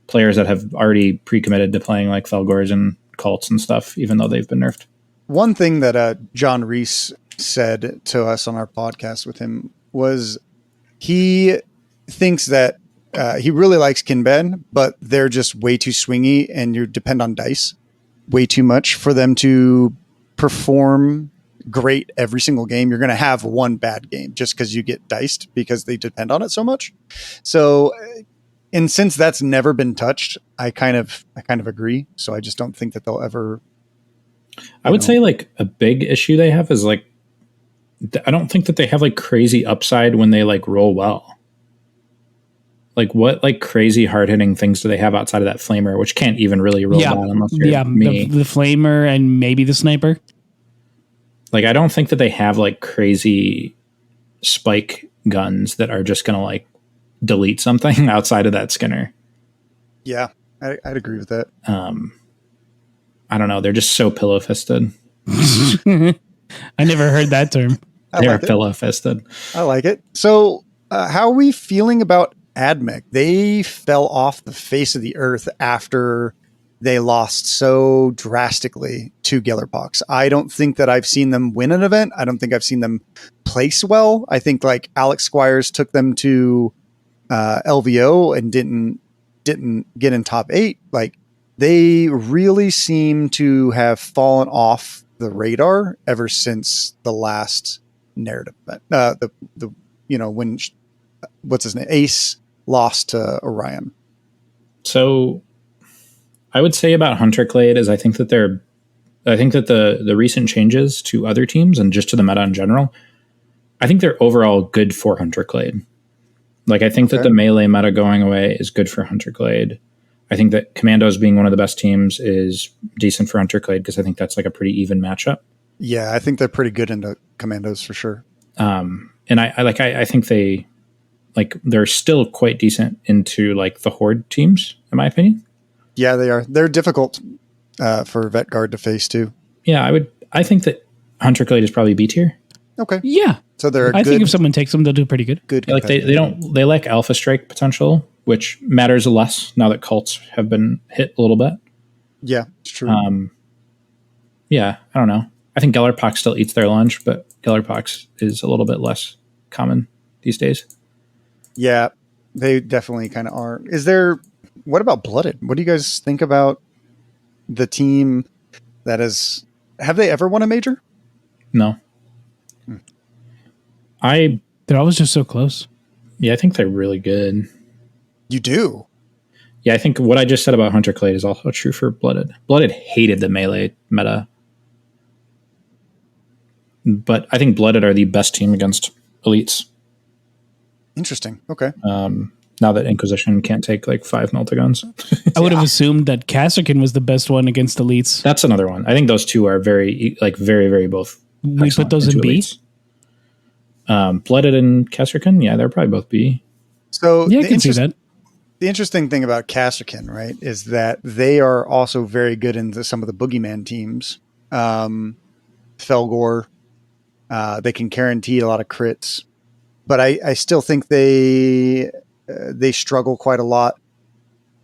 players that have already pre-committed to playing like Felgors and cults and stuff, even though they've been nerfed. One thing that John Reese said to us on our podcast with him was he thinks that he really likes Kinben, but they're just way too swingy and you depend on dice way too much for them to perform great every single game. You're going to have one bad game just because you get diced because they depend on it so much. So, and since that's never been touched, I kind of agree. So I just don't think that they'll ever. I would say like a big issue they have is like, I don't think that they have like crazy upside when they like roll well. Like what like crazy hard hitting things do they have outside of that flamer, which can't even really roll down unless you're me. The flamer and maybe the sniper. Like I don't think that they have like crazy spike guns that are just gonna like delete something outside of that Skinner. Yeah, I'd agree with that. I don't know. They're just so pillow fisted. I never heard that term. They're pillow fisted. I like it. So how are we feeling about Admech? They fell off the face of the earth after they lost so drastically to Gellerpox. I don't think that I've seen them win an event. I don't think I've seen them place well. I think like Alex Squires took them to LVO and didn't get in top 8. Like they really seem to have fallen off the radar ever since the last narrative event. The when what's his name, Ace lost to Orion. So I would say about HunterClade is I think that the recent changes to other teams and just to the meta in general, I think they're overall good for HunterClade. Like I think that the melee meta going away is good for HunterClade. I think that Commandos being one of the best teams is decent for HunterClade because I think that's like a pretty even matchup. Yeah, I think they're pretty good into Commandos for sure. And I think they're still quite decent into like the Horde teams, in my opinion. Yeah, they are. They're difficult for Vetguard to face too. Yeah, I think that HunterClade is probably B tier. Okay. Yeah. So I think if someone takes them, they'll do pretty good. Good. Yeah, like they lack Alpha Strike potential, which matters less now that cults have been hit a little bit. Yeah, it's true. Yeah, I don't know. I think Gellerpox still eats their lunch, but Gellerpox is a little bit less common these days. Yeah, they definitely kind of are. What about Blooded? What do you guys think about the team that have they ever won a major? No. They're always just so close. Yeah, I think they're really good. You do? Yeah, I think what I just said about HunterClade is also true for Blooded. Blooded hated the melee meta. But I think Blooded are the best team against elites. Interesting. Okay. Now that Inquisition can't take like 5 Meltaguns. I would have assumed that Kasserkin was the best one against elites. That's another one. I think those two are very, very both. We put those in B? Elites. Blooded and Kasserkin, yeah, they're probably both B. So yeah, I can see that. The interesting thing about Kasserkin, right, is that they are also very good into some of the boogeyman teams. Felgor, they can guarantee a lot of crits, but I still think they struggle quite a lot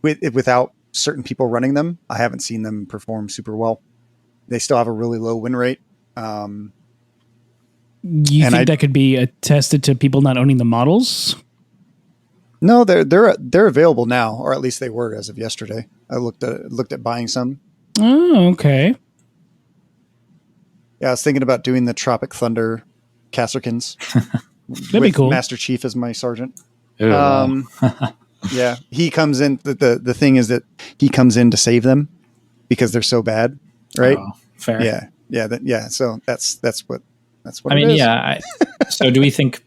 without certain people running them. I haven't seen them perform super well. They still have a really low win rate. You think that could be attested to people not owning the models? No, they're available now, or at least they were as of yesterday. I looked at buying some. Oh, okay. Yeah, I was thinking about doing the Tropic Thunder Kasserkins. That'd be cool. Master Chief as my sergeant. Yeah, he comes in. The thing is that he comes in to save them because they're so bad, right? Oh, fair. Yeah. So that's what. I mean, it is. yeah. So do we think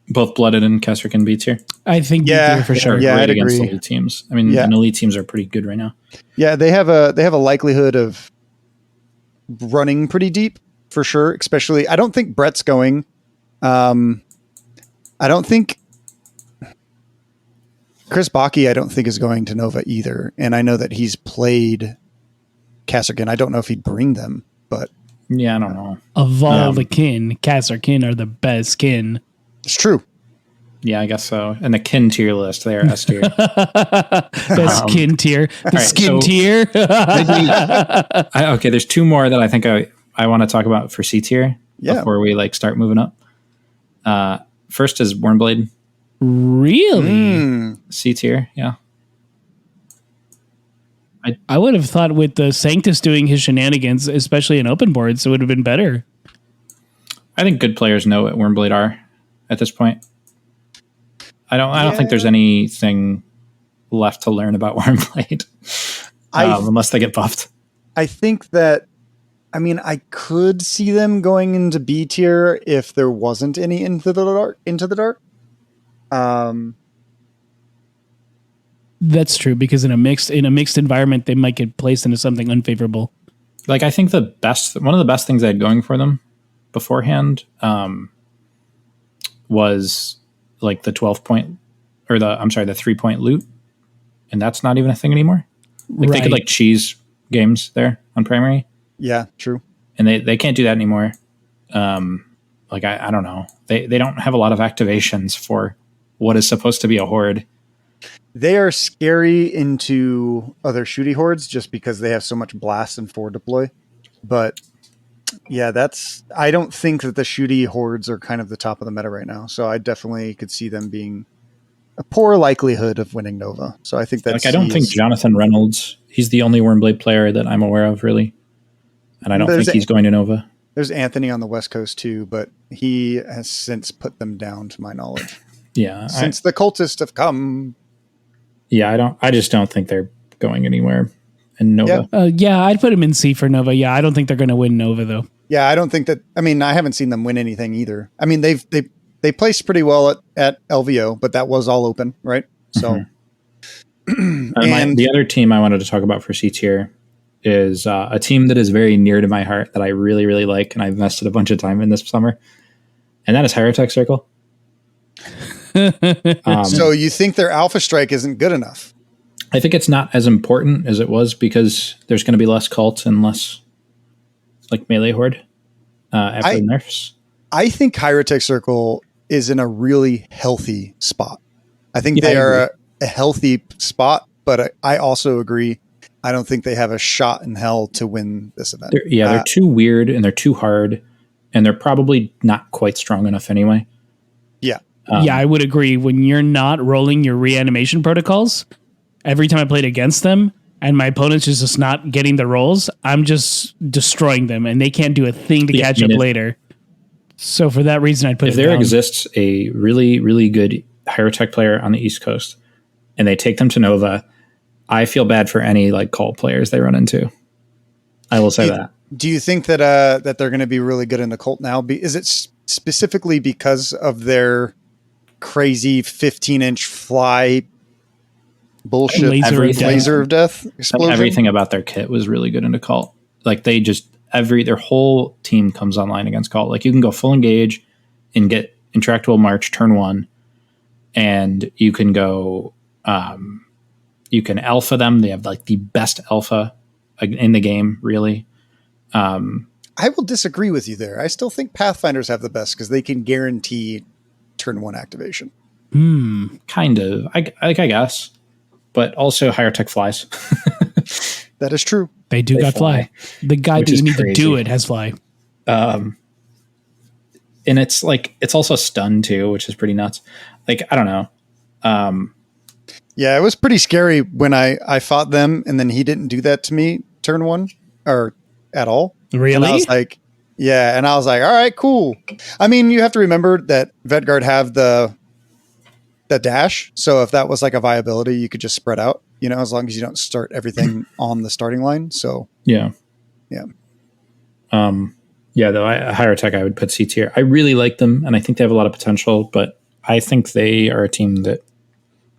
both Blooded and Kasserkin beats here? I think B tier for sure. Yeah, I'd against agree. elite teams. I mean, and elite teams are pretty good right now. Yeah, they have a likelihood of running pretty deep for sure. Especially, I don't think Brett's going. I don't think Chris Baki, I don't think is going to Nova either. And I know that he's played Kasserkin. I don't know if he'd bring them, but Yeah, I don't know. Of all the kin, cats or kin are the best kin. It's true. Yeah, I guess so. And the kin tier list, they are S tier. Best kin tier. The right, skin so- tier. Okay, there's two more that I think I want to talk about for C tier before we like start moving up. First is Wormblade, Really? C tier. Yeah. I would have thought with the Sanctus doing his shenanigans, especially in open boards, it would have been better. I think good players know what Wormblade are at this point. I don't think there's anything left to learn about Wormblade unless they get buffed. I think that, I mean, I could see them going into B tier if there wasn't any Into the Dark. That's true, because in a mixed environment, they might get placed into something unfavorable. Like, I think one of the best things they had going for them beforehand was like the 12-point or the 3-point loot. And that's not even a thing anymore. Like they could like cheese games there on primary. Yeah, true. And they can't do that anymore. Like I don't know. They don't have a lot of activations for what is supposed to be a horde. They are scary into other shooty hordes just because they have so much blast and forward deploy. But yeah, I don't think that the shooty hordes are kind of the top of the meta right now. So I definitely could see them being a poor likelihood of winning Nova. So I think that's like I don't think Jonathan Reynolds, he's the only Wormblade player that I'm aware of really. And I don't think he's going to Nova. There's Anthony on the West Coast too, but he has since put them down to my knowledge. Yeah. Since the cultists have come. Yeah, I just don't think they're going anywhere in Nova. Yeah, I'd put him in C for Nova. Yeah, I don't think they're going to win Nova though. Yeah, I don't think that. I mean, I haven't seen them win anything either. I mean, they placed pretty well at LVO, but that was all open, right? So, and the other team I wanted to talk about for C tier is a team that is very near to my heart that I really, really like, and I've invested a bunch of time in this summer, and that is Hierotech Circle. So you think their Alpha Strike isn't good enough? I think it's not as important as it was because there's going to be less cults and less like melee horde after the nerfs. I think Hierotech Circle is in a really healthy spot. I think they are a healthy spot, but I also agree. I don't think they have a shot in hell to win this event. They're too weird and they're too hard, and they're probably not quite strong enough anyway. Yeah. Yeah, I would agree. When you're not rolling your reanimation protocols, every time I played against them and my opponent's is just not getting the rolls, I'm just destroying them and they can't do a thing to catch up later. So for that reason, I'd put it down. If there exists a really, really good Hierotech player on the East Coast and they take them to Nova, I feel bad for any like cult players they run into. I will say that. Do you think that that they're going to be really good in the cult now? Is it specifically because of their crazy 15-inch fly bullshit laser of death explosion? Everything about their kit was really good into cult. Like they just their whole team comes online against cult. Like you can go full engage and get Intractable March turn 1, and you can go you can alpha them. They have like the best alpha in the game, really. I will disagree with you there. I still think Pathfinders have the best because they can guarantee turn 1 activation. Kind of. I guess. But also Hierotech flies. That is true. They got fly. The guy that you need to do it has fly. And it's like, it's also stun too, which is pretty nuts. Like, I don't know. Yeah, it was pretty scary when I fought them and then he didn't do that to me turn 1 or at all. Really? And I was like, yeah. And I was like, all right, cool. I mean, you have to remember that Vedguard have the dash. So if that was like a viability, you could just spread out, as long as you don't start everything on the starting line. So yeah. Though Hierotech, I would put C tier. I really like them and I think they have a lot of potential, but I think they are a team that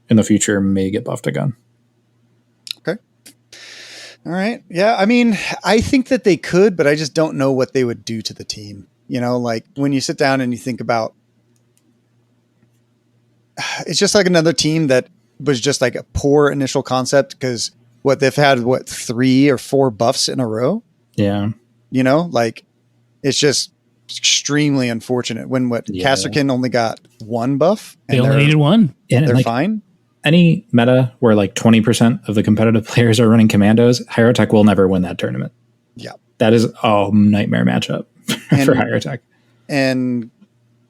in the future may get buffed again. Okay. All right. Yeah. I mean, I think that they could, but I just don't know what they would do to the team. Like when you sit down and you think about, it's just like another team that was just like a poor initial concept because they've had 3 or 4 buffs in a row. Yeah. Like It's just extremely unfortunate when Casterkin only got 1 buff. They only needed 1. And They're like, fine. any meta where like 20% of the competitive players are running commandos, Hyrotech will never win that tournament. Yeah. That is a nightmare matchup for Hyrotech. And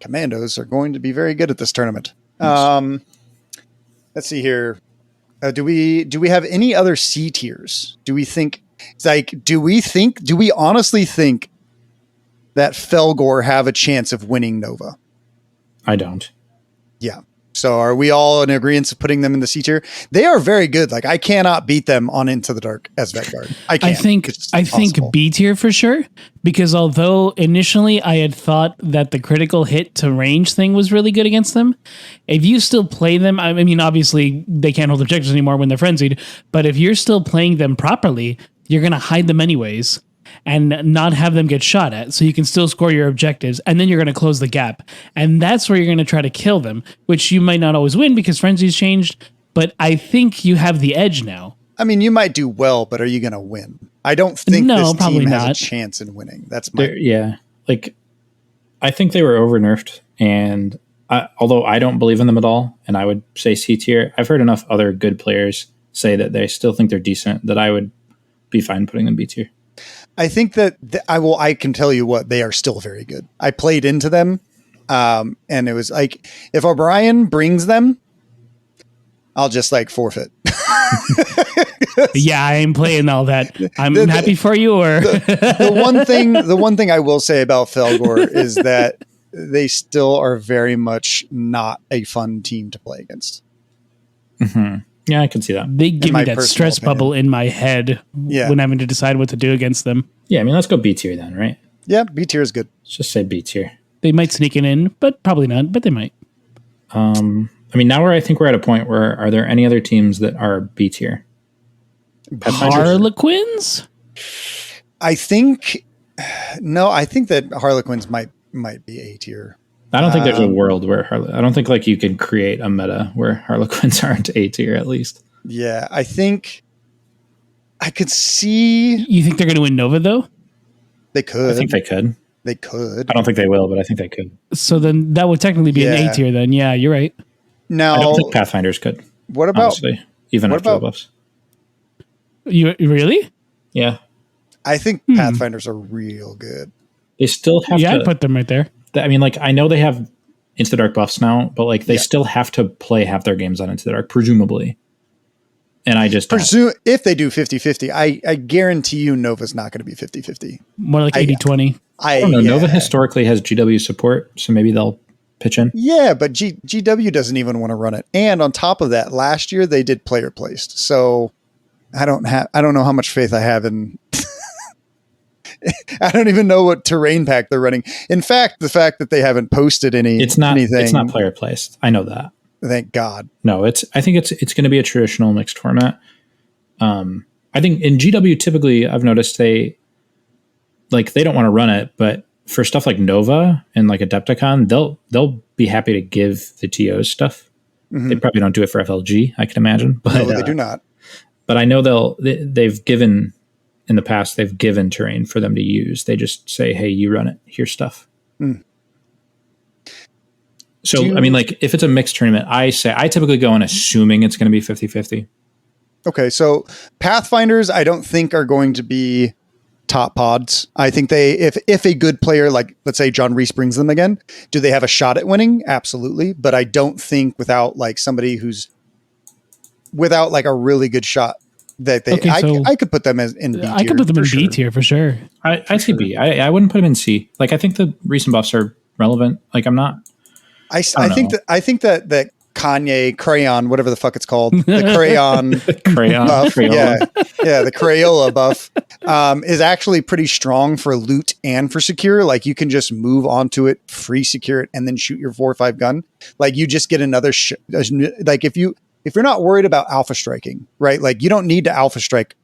commandos are going to be very good at this tournament. Let's see here. Do we have any other C tiers? Do we honestly think that Felgor have a chance of winning Nova? I don't. Yeah. So are we all in agreement of putting them in the C tier? They are very good. Like, I cannot beat them on Into the Dark as Vanguard. I can't. I think B tier for sure, because although initially I had thought that the critical hit to range thing was really good against them, if you still play them, I mean, obviously they can't hold objectives anymore when they're frenzied, but if you're still playing them properly, you're going to hide them anyways and not have them get shot at, so you can still score your objectives, and then you're going to close the gap. And that's where you're going to try to kill them, which you might not always win because frenzy's changed, but I think you have the edge now. I mean, you might do well, but are you going to win? I don't think this team has a chance in winning. That's my... Like, I think they were over nerfed, and although I don't believe in them at all, and I would say C tier, I've heard enough other good players say that they still think they're decent that I would be fine putting them B tier. I think that I can tell you what, they are still very good. I played into them, and it was like, if O'Brien brings them, I'll just like forfeit. Yeah, I ain't playing all that. I'm happy for you. Or the one thing I will say about Felgor is that they still are very much not a fun team to play against. Mm-hmm. Yeah, I can see that. They give me that stress bubble in my head when having to decide what to do against them. Yeah, I mean, let's go B tier then, right? Yeah, B tier is good. Let's just say B tier. They might sneak it in, but probably not. But they might. I mean, now I think we're at a point where, are there any other teams that are B tier? Harlequins? I think that Harlequins might be A tier. I don't think there's a world where I don't think like you can create a meta where Harlequins aren't A tier at least. Yeah, I think I could see. You think they're going to win Nova though? They could. I think they could. They could. I don't think they will, but I think they could. So then that would technically be an A tier. Then yeah, you're right. Now I don't think Pathfinders could. What about honestly, even after the buffs? You really? Yeah, I think Pathfinders are real good. They still have. Yeah, I'd put them right there. I mean, like, I know they have Into the Dark buffs now, but like they still have to play half their games on Into the Dark, presumably. And I just if they do 50-50, I guarantee you Nova's not going to be 50-50. More like 80-20. I don't know. Nova historically has GW support, so maybe they'll pitch in. Yeah, but GW doesn't even want to run it. And on top of that, last year they did player placed. So I don't know how much faith I have in I don't even know what terrain pack they're running. In fact, the fact that they haven't posted anything. It's not player placed. I know that. Thank God. No, I think it's going to be a traditional mixed format. I think in GW typically I've noticed they don't want to run it, but for stuff like Nova and like Adepticon, they'll be happy to give the TOs stuff. Mm-hmm. They probably don't do it for FLG, I can imagine. But no, they do not. But I know they've given. In the past, they've given terrain for them to use. They just say, hey, you run it. Here's stuff. Mm. So, I mean, like, if it's a mixed tournament, I typically go in assuming it's going to be 50-50. Okay, so Pathfinders, I don't think are going to be top pods. I think if a good player, like, let's say John Reese brings them again, do they have a shot at winning? Absolutely. But I don't think without, like, somebody without, like, a really good shot, that they, I could put them in B tier. I could put them in B tier for sure. I'd say B. I wouldn't put them in C. Like, I think the recent buffs are relevant. Like, I'm not. I think that Kanye Crayon, whatever the fuck it's called, the Crayon buff, the Crayola buff, is actually pretty strong for loot and for secure. Like, you can just move onto it, free secure it, and then shoot your 4 or 5 gun. Like, you just get another like if you're not worried about alpha striking, right? Like, you don't need to alpha strike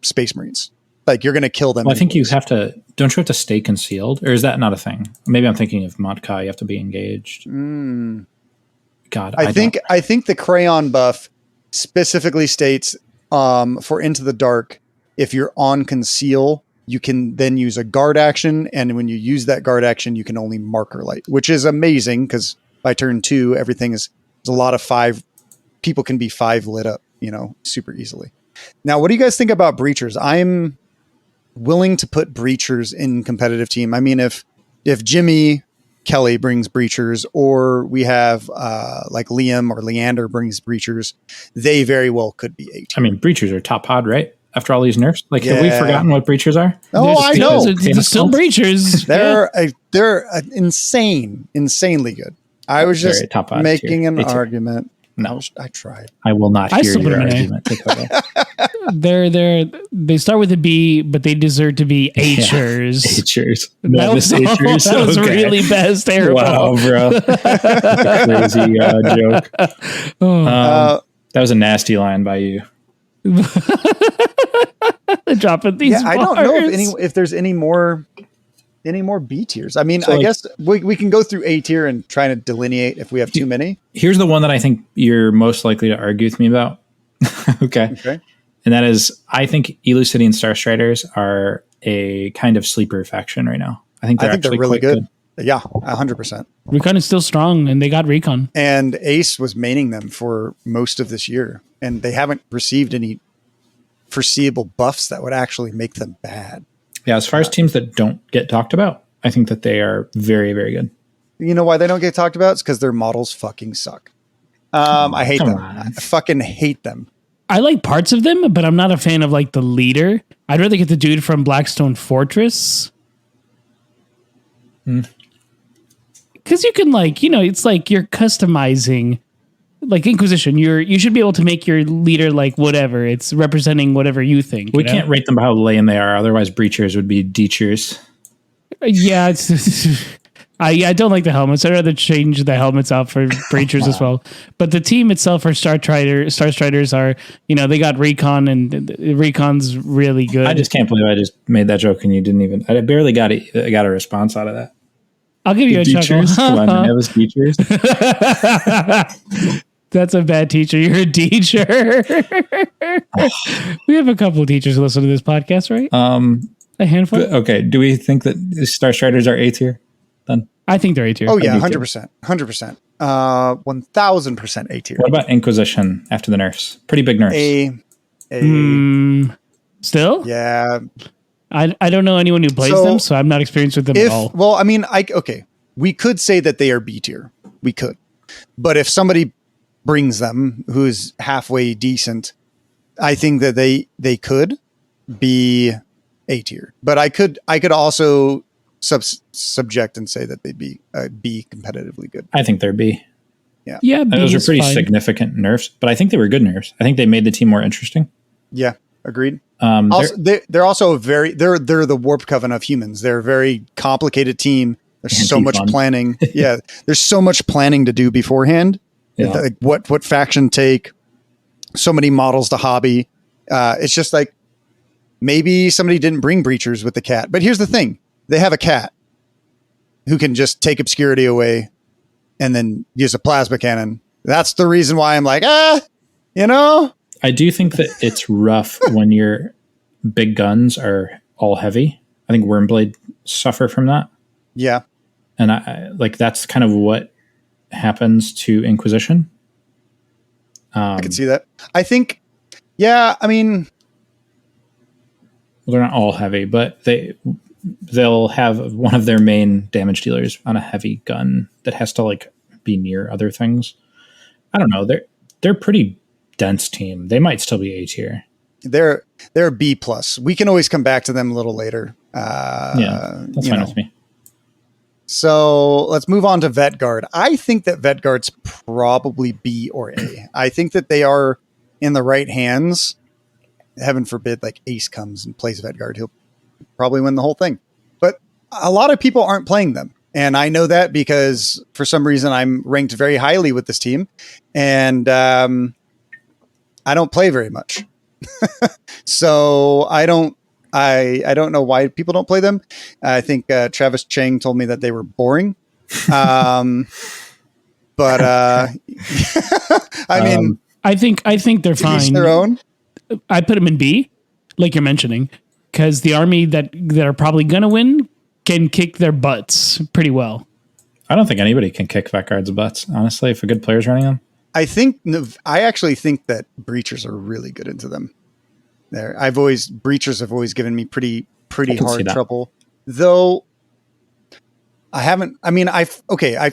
Space Marines. Like, you're going to kill them. Well, I think don't you have to stay concealed? Or is that not a thing? Maybe I'm thinking of Modkai, you have to be engaged. God, I think the Crayon buff specifically states for Into the Dark, if you're on conceal, you can then use a guard action. And when you use that guard action, you can only marker light, which is amazing because by turn 2, everything is a lot of 5. People can be 5 lit up, super easily. Now, what do you guys think about breachers? I'm willing to put breachers in competitive team. I mean, if Jimmy Kelly brings breachers, or we have like Liam or Leander brings breachers, they very well could be 8. I mean, breachers are top pod, right? After all these nerfs, like have we forgotten what breachers are? Oh, I know. There's still breachers. They're insanely good. I was just making an argument. No, I tried. I will not hear your argument. They start with a B, but they deserve to be H'ers. H'ers. That was really bad. Terrible. Wow, bro. That's a crazy joke. That was a nasty line by you. Dropping these. I don't know if there's any more B tiers. I mean, I guess we can go through A tier and try to delineate if we have too many. Here's the one that I think you're most likely to argue with me about. Okay. And that is, I think Elucity and Starstriders are a kind of sleeper faction right now. I think they're really good. Yeah, 100%. Recon is still strong, and they got Recon. And Ace was maining them for most of this year, and they haven't received any foreseeable buffs that would actually make them bad. Yeah, as far as teams that don't get talked about, I think that they are very, very good. You know why they don't get talked about? It's because their models fucking suck. I hate them. I fucking hate them. I like parts of them, but I'm not a fan of like the leader. I'd rather get the dude from Blackstone Fortress. Because you can it's like you're customizing, like Inquisition. You should be able to make your leader like whatever. It's representing whatever you think. We can't rate them by how lame they are. Otherwise, breachers would be deechers. Yeah, I don't like the helmets. I'd rather change the helmets out for breachers as well. But the team itself for Starstriders are, they got Recon, and Recon's really good. I just can't believe I just made that joke and you didn't even. I barely got a response out of that. I'll give you a chuckle. Come on, that was teachers. That's a bad teacher. You're a teacher. We have a couple of teachers who listen to this podcast, right? A handful. Okay. Do we think that Starstriders are A tier? Then I think they're A tier. Oh yeah, 100%, 100%, 1000% A tier. What about Inquisition after the nerfs? Pretty big nerfs. Still? Yeah. I don't know anyone who plays them, so I'm not experienced with them at all. Well, I mean, we could say that they are B tier. We could. But if somebody brings them who's halfway decent, I think that they could be A tier. But I could also subject and say that they'd be B competitively good. I think they're B. Yeah. Yeah, B those are pretty fine. significant nerfs, but I think they were good nerfs. I think they made the team more interesting. Yeah, agreed. Also, they're also they're the Warp Coven of humans. They're a very complicated team. There's so much planning. Yeah, there's so much planning to do beforehand. Yeah. Like what faction take, so many models to hobby. It's just like maybe somebody didn't bring breachers with the cat. But here's the thing. They have a cat who can just take obscurity away and then use a plasma cannon. That's the reason why I'm like, I do think that it's rough when your big guns are all heavy. I think Wormblade suffer from that. Yeah. And I that's kind of what happens to Inquisition. I can see that. I think, yeah, I mean, well, they're not all heavy, but they'll have one of their main damage dealers on a heavy gun that has to be near other things. I don't know. They're a pretty dense team. They might still be A tier. They're B plus. We can always come back to them a little later. That's fine with me. So let's move on to Vet Guard. I think that Vet Guard's probably B or A. I think that they are in the right hands. Heaven forbid, Ace comes and plays Vet Guard. He'll probably win the whole thing. But a lot of people aren't playing them. And I know that because for some reason I'm ranked very highly with this team. And I don't play very much. So I don't know why people don't play them. I think Travis Chang told me that they were boring. But I mean, I think they're fine. Each their own. I put them in B, like you're mentioning, because the army that are probably going to win can kick their butts pretty well. I don't think anybody can kick Vetguard's butts, honestly, if a good player's running them. I actually think that breachers are really good into them. Breachers have always given me pretty hard trouble. Though I haven't. I mean, okay.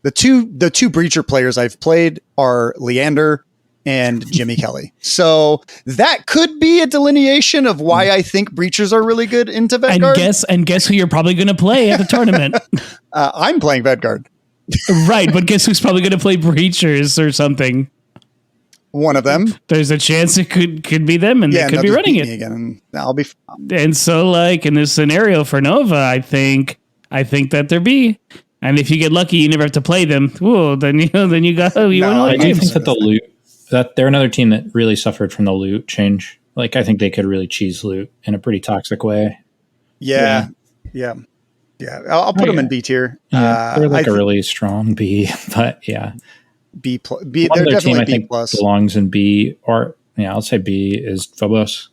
The two breacher players I've played are Leander and Jimmy Kelly. So that could be a delineation of why I think breachers are really good into Vetguard. And guess who you're probably going to play at the tournament? I'm playing Vetguard. Right, but guess who's probably going to play breachers or something? One of them. There's a chance it could be them, and they could be running it again. And I'll be. And so, like in this scenario for Nova, I think that they're B. And if you get lucky, you never have to play them. Whoa, then you got you win all I the do games. think that the loot that they're another team that really suffered from the loot change. Like I think they could really cheese loot in a pretty toxic way. Yeah. I'll put them in B tier. Yeah, they're like a really strong B, but yeah. B. They're definitely I B think plus. Belongs in B, or I'll say B is Phobos.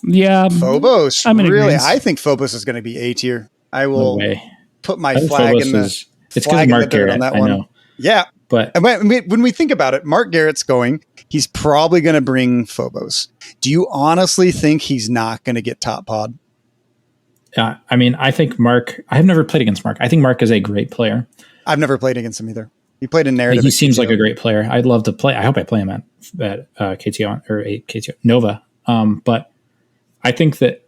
Yeah, Phobos. I'm in really, agreement. I think Phobos is going to be A tier. I will put my flag Phobos in the. It's because Mark Garrett on that I one. know. Yeah, but and when we think about it, Mark Garrett's going. He's probably going to bring Phobos. Do you honestly think he's not going to get top pod? I mean, I think Mark. I have never played against Mark. I think Mark is a great player. I've never played against him either. He played in narrative. He seems like a great player. I'd love to play. I hope I play him at KTO or KTO Nova. But I think that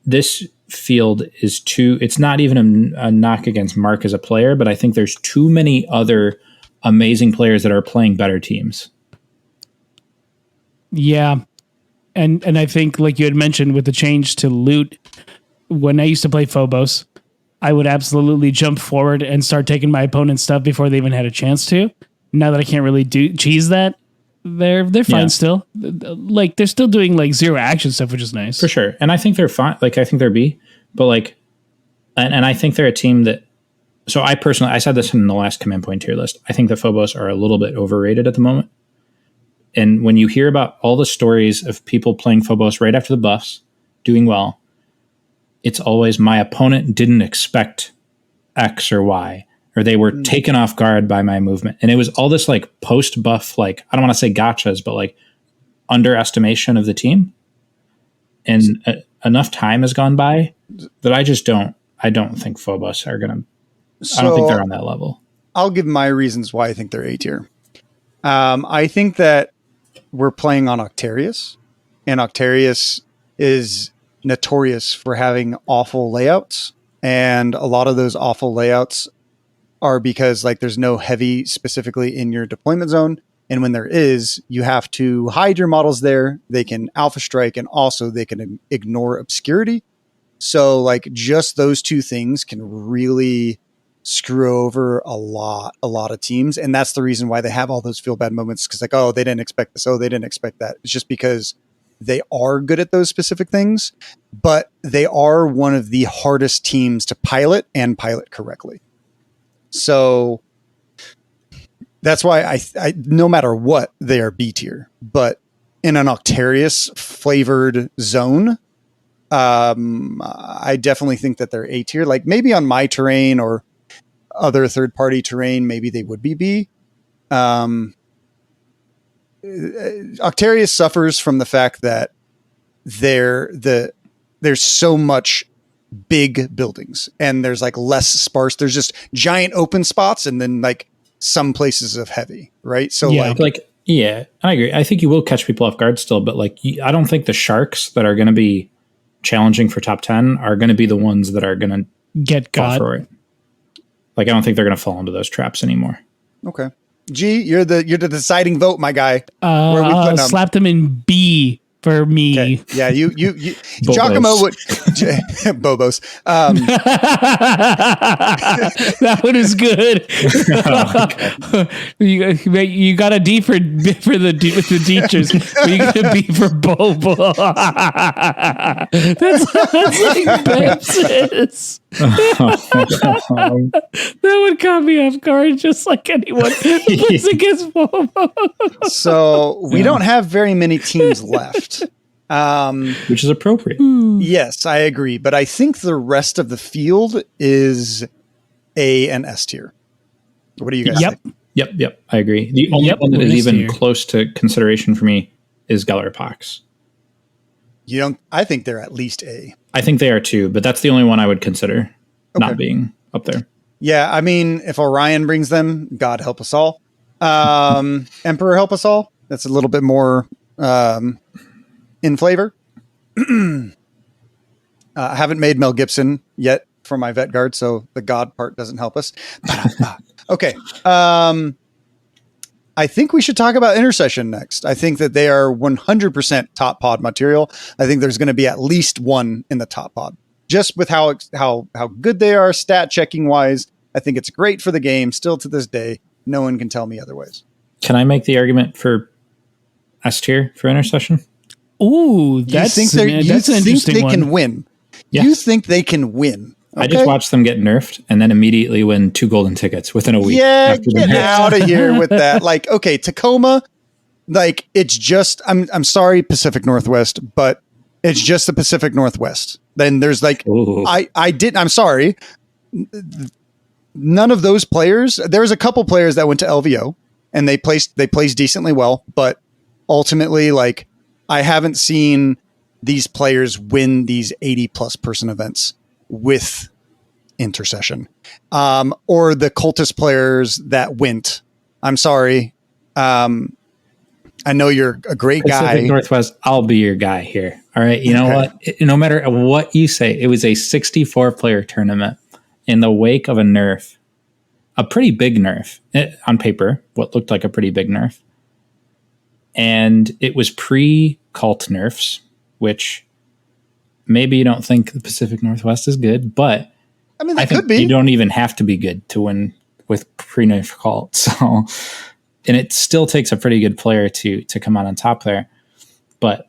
this field is too. It's not even a knock against Mark as a player, but I think there's too many other amazing players that are playing better teams. Yeah. And I think, like you had mentioned, with the change to loot, when I used to play Phobos, I would absolutely jump forward and start taking my opponent's stuff before they even had a chance to. Now that I can't really cheese that, they're fine still. Like they're still doing like zero action stuff, which is nice for sure. And I think they're fine. Like I think they're B, but like, and I think they're a team that. So I said this in the last command point tier list. I think the Phobos are a little bit overrated at the moment. And when you hear about all the stories of people playing Phobos right after the buffs, doing well, it's always my opponent didn't expect X or Y, or they were taken off guard by my movement. And it was all this like post-buff, like, I don't want to say gotchas, but like underestimation of the team. And enough time has gone by that I don't think Phobos are going to, I don't think they're on that level. I'll give my reasons why I think they're A tier. I think that we're playing on Octarius, and Octarius is notorious for having awful layouts, and a lot of those awful layouts are because like there's no heavy specifically in your deployment zone, and when there is, you have to hide your models there. They can alpha strike, and also they can ignore obscurity. So like just those two things can really screw over a lot of teams. And that's the reason why they have all those feel bad moments. Cause like, oh, they didn't expect this. Oh, they didn't expect that. It's just because they are good at those specific things, but they are one of the hardest teams to pilot and pilot correctly. So that's why I no matter what, they are B tier, but in an Octarius flavored zone, I definitely think that they're A tier. Like maybe on my terrain or other third-party terrain, maybe they would be B. Octarius suffers from the fact that there's so much big buildings and there's like less sparse. There's just giant open spots and then like some places of heavy, right? So yeah, I agree. I think you will catch people off guard still, but like I don't think the sharks that are going to be challenging for top 10 are going to be the ones that are going to get got for it. Like, I don't think they're going to fall into those traps anymore. Okay. G, you're the deciding vote, my guy. Where are we putting them? Slap them in B for me. Okay. Yeah, you Giacomo would Bobos. That one is good. You got a D for the teachers. But you got a B for Bobo. that's like Pepsis. That would caught me off guard, just like anyone who plays against Bobo. So we don't have very many teams left. which is appropriate. Yes, I agree. But I think the rest of the field is A and S tier. What do you guys think? Yep. I agree. The only one that is even close to consideration for me is Gellerpox. You don't? I think they're at least A. I think they are too, but that's the only one I would consider not being up there. Yeah, I mean, if Orion brings them, God help us all. Emperor help us all. That's a little bit more in flavor. I haven't made Mel Gibson yet for my vet guard, so the God part doesn't help us. Okay. I think we should talk about Intercession next. I think that they are 100% top pod material. I think there's going to be at least one in the top pod. Just with how good they are stat checking wise, I think it's great for the game. Still to this day, no one can tell me otherwise. Can I make the argument for S tier for Intercession? Ooh, that's an interesting they one. Can win. Yes. You think they can win? Okay? I just watched them get nerfed and then immediately win 2 golden tickets within a week. Yeah, get out of here with that. Like, okay, Tacoma, like it's just I'm sorry, Pacific Northwest, but it's just the Pacific Northwest. Then there's like I'm sorry. None of those players, there's a couple players that went to LVO and they placed decently well, but ultimately, like, I haven't seen these players win these 80+ person events with Intercession, or the cultist players that went. I'm sorry. I know you're a great guy. Pacific Northwest, I'll be your guy here. All right. You know what? No matter what you say, it was a 64 player tournament in the wake of a nerf, a pretty big nerf on paper, what looked like a pretty big nerf. And it was pre-cult nerfs, which maybe you don't think the Pacific Northwest is good, but I mean, that could be. You don't even have to be good to win with pre-nerf cult. So, and it still takes a pretty good player to come out on top there. But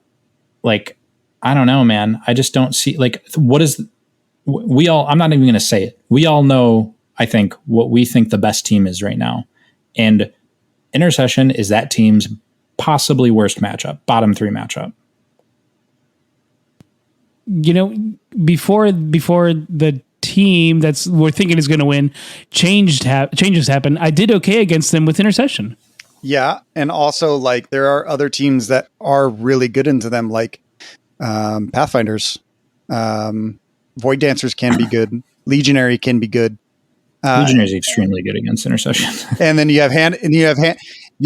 like, I don't know, man. I just don't see like I'm not even going to say it. We all know, I think, what we think the best team is right now. And Intercession is that team's possibly worst matchup, bottom 3 matchup. You know, before the team that's we're thinking is going to win changes happen, I did okay against them with Intercession. Yeah, and also like there are other teams that are really good into them, like Pathfinders, Void Dancers can be good, Legionary can be good. Legionary is extremely good against Intercession. And then you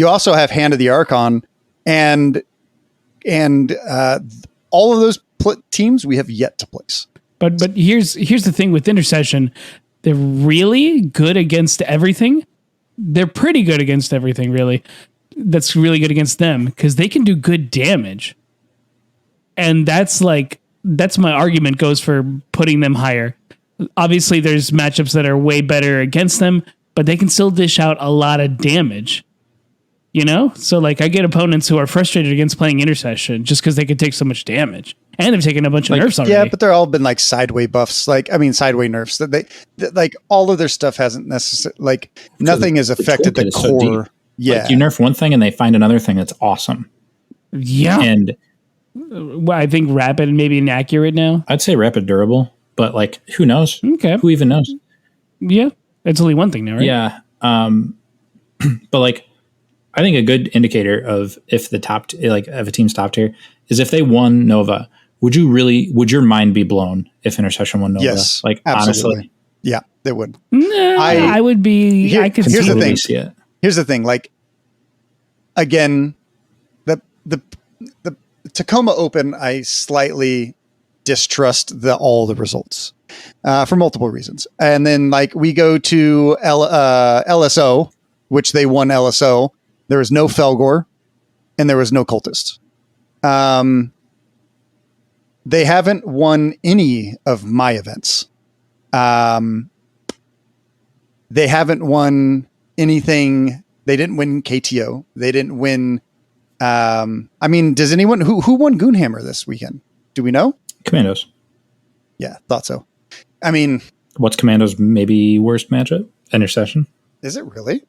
also have Hand of the Archon, and all of those teams we have yet to place. But here's the thing with Intercession, they're really good against everything. They're pretty good against everything, really. That's really good against them because they can do good damage. And that's my argument goes for putting them higher. Obviously, there's matchups that are way better against them, but they can still dish out a lot of damage. You know? So, like, I get opponents who are frustrated against playing Intercession just because they could take so much damage. And they've taken a bunch of nerfs already. Yeah, but they're all been, like, sideway buffs. Sideway nerfs. That all of their stuff hasn't necessarily... nothing has affected the core. So yeah. Like, you nerf one thing and they find another thing that's awesome. Yeah. And... I think Rapid maybe inaccurate now. I'd say Rapid durable, but, like, who knows? Okay. Who even knows? Yeah. It's only one thing now, right? Yeah. But, like... I think a good indicator of if the if a team's top tier is if they won Nova. Would your mind be blown if Intercession won Nova? Yes, like absolutely. Honestly, yeah, they would. No, I would be. I could here's the thing. See it. Here's the thing. Like again, the Tacoma Open, I slightly distrust all the results for multiple reasons, and then like we go to LSO, which they won LSO. There was no Felgor, and there was no Cultist. They haven't won any of my events. They haven't won anything. They didn't win KTO. They didn't win. Does anyone who won Goonhammer this weekend? Do we know? Commandos. Yeah, thought so. I mean, what's Commandos' maybe worst matchup? Intercession. Is it really?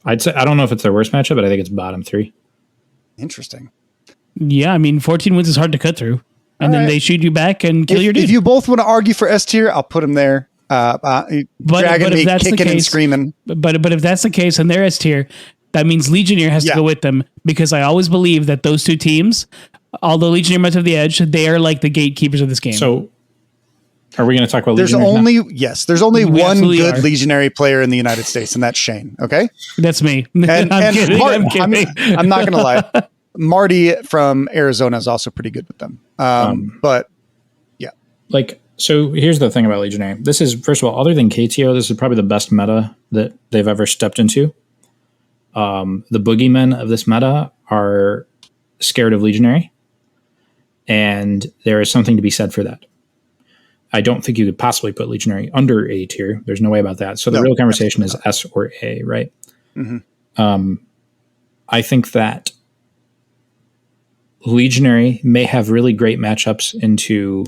I'd say I don't know if it's their worst matchup, but I think it's bottom 3. Interesting. Yeah, I mean, 14 wins is hard to cut through. And then they shoot you back and kill your dude. If you both want to argue for S tier, I'll put them there. Dragging me, kicking and screaming. But if that's the case and they're S tier, that means Legionnaire has to go with them, because I always believe that those two teams, although Legionnaire might have the edge, they are like the gatekeepers of this game. So are we going to talk about there's only We one good are. Legionary player in the United States, and that's Shane. Okay, That's me. and I'm kidding. I'm kidding. I'm not going to lie. Marty from Arizona is also pretty good with them. But yeah, like, so here's the thing about Legionary. This is, first of all, other than KTO, this is probably the best meta that they've ever stepped into. The boogeymen of this meta are scared of Legionary, and there is something to be said for that. I don't think you could possibly put Legionary under A tier. There's no way about that. So the real conversation is S or A, right? Mm-hmm. I think that Legionary may have really great matchups into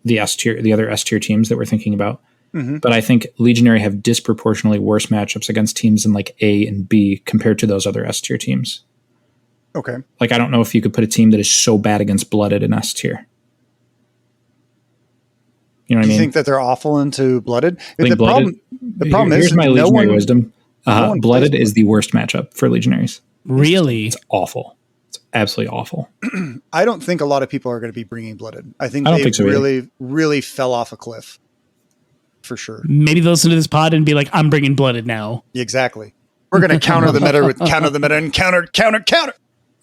the S tier, the other S tier teams that we're thinking about. Mm-hmm. But I think Legionary have disproportionately worse matchups against teams in like A and B compared to those other S tier teams. Okay. Like, I don't know if you could put a team that is so bad against Blooded in S tier. You know what I mean? You think that they're awful into Blooded? The problem is, here's my Legionary wisdom. one Blooded is the worst matchup for Legionaries. Really? It's awful. It's absolutely awful. I don't think a lot of people are going to be bringing Blooded. I don't think so really fell off a cliff. For sure. Maybe they'll listen to this pod and be like, I'm bringing Blooded now. Exactly. We're going to counter the meta with counter the meta and counter.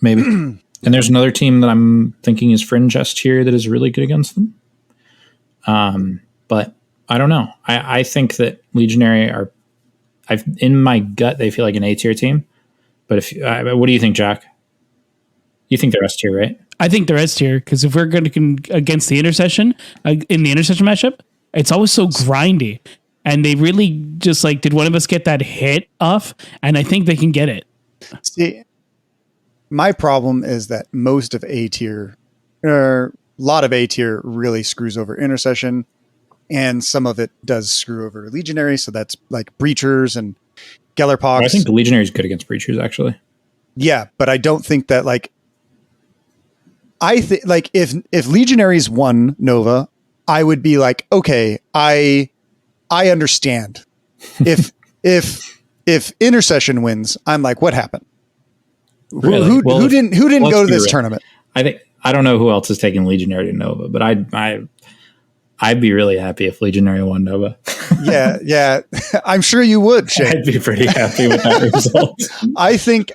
Maybe. And there's another team that I'm thinking is Fringe S tier that is really good against them. But I don't know. I think that Legionary are, in my gut, they feel like an A tier team. But what do you think, Jack? You think they're S tier, right? I think they're S tier, because if we're going to against the intercession, in the intercession matchup, it's always so grindy. And they really just like, did one of us get that hit off? And I think they can get it. See, my problem is that most of A tier, a lot of A tier really screws over intercession, and some of it does screw over Legionary. So that's like Breachers and Gellerpox. I think the Legionary is good against Breachers, actually. Yeah, but I don't think that I think like if Legionaries won Nova, I would be like, okay, I understand. If Intercession wins, I'm like, what happened? Really? Who didn't go to this tournament? I don't know who else is taking Legionary to Nova, but I'd be really happy if Legionary won Nova. Yeah. I'm sure you would, Shane. I'd be pretty happy with that result. I think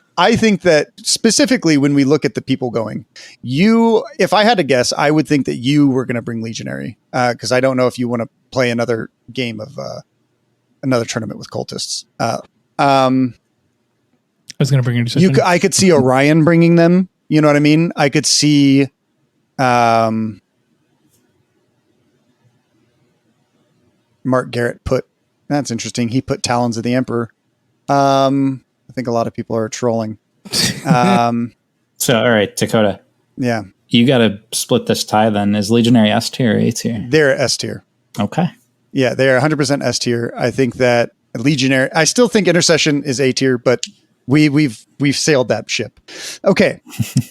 that specifically when we look at the people going, if I had to guess, I would think that you were going to bring Legionary, because I don't know if you want to play another game of another tournament with cultists. I was going to bring Intercession. I could see Orion bringing them. You know what I mean? I could see. Mark Garrett that's interesting. He put Talons of the Emperor. I think a lot of people are trolling. So, all right, Dakotah. Yeah. You got to split this tie then. Is Legionary S tier or A tier? They're S tier. Okay. Yeah, they are 100% S tier. I think that Legionary, I still think Intercession is A tier, but we've sailed that ship. Okay.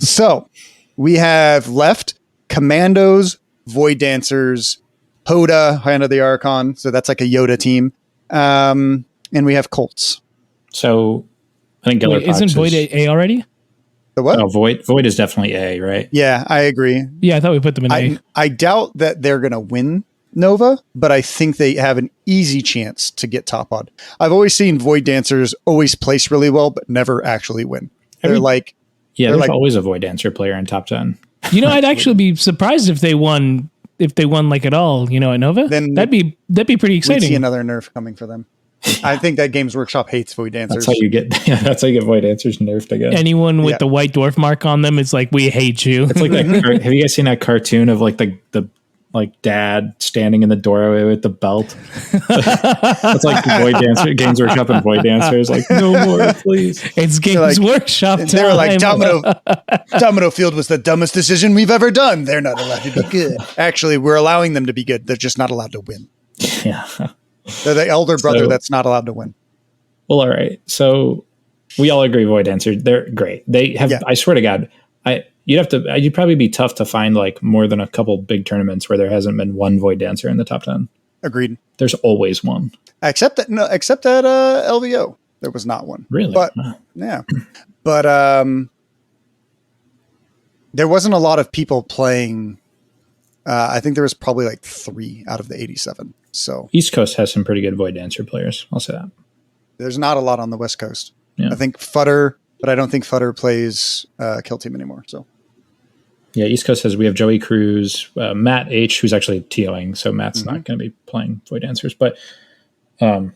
So we have left Commandos, Void Dancers, Hoda, Hand of the Archon. So that's like a Yoda team. And we have Colts. So I think Gellerpox isn't Void A already? The what? Oh, Void is definitely A, right? Yeah, I agree. Yeah, I thought we put them in A. I doubt that they're going to win Nova, but I think they have an easy chance to get top odd. I've always seen Void Dancers always place really well, but never actually win. There's always a Void Dancer player in top 10. You know, I'd actually be surprised if they won like at all, at Nova. Then that'd be pretty exciting. We'd see another nerf coming for them. I think that Games Workshop hates Void Dancers. That's how you get Void Dancers nerfed, I guess. Anyone with the white dwarf mark on them, it's like, we hate you. It's like that. Have you guys seen that cartoon of like the dad standing in the doorway with the belt? It's like the Void Dancer, Games Workshop and Void Dancers. Like, no more, please. It's Games Workshop time. They were like, Domino Field was the dumbest decision we've ever done. They're not allowed to be good. Actually, we're allowing them to be good. They're just not allowed to win. Yeah. They're the elder brother that's not allowed to win. Well, all right. So we all agree Void Dancer, they're great. They have, I swear to God, You'd probably be tough to find like more than a couple big tournaments where there hasn't been one Void Dancer in the top 10. Agreed. There's always one. Except at LVO, there was not one. Really? But yeah, but there wasn't a lot of people playing. I think there was probably like 3 out of the 87. So East Coast has some pretty good Void Dancer players. I'll say that. there's not a lot on the West Coast. Yeah. I think Futter, but I don't think Futter plays Kill Team anymore. So Yeah, East Coast we have Joey Cruz, Matt H, who's actually TOing, so Matt's not going to be playing Void Dancers. But yep,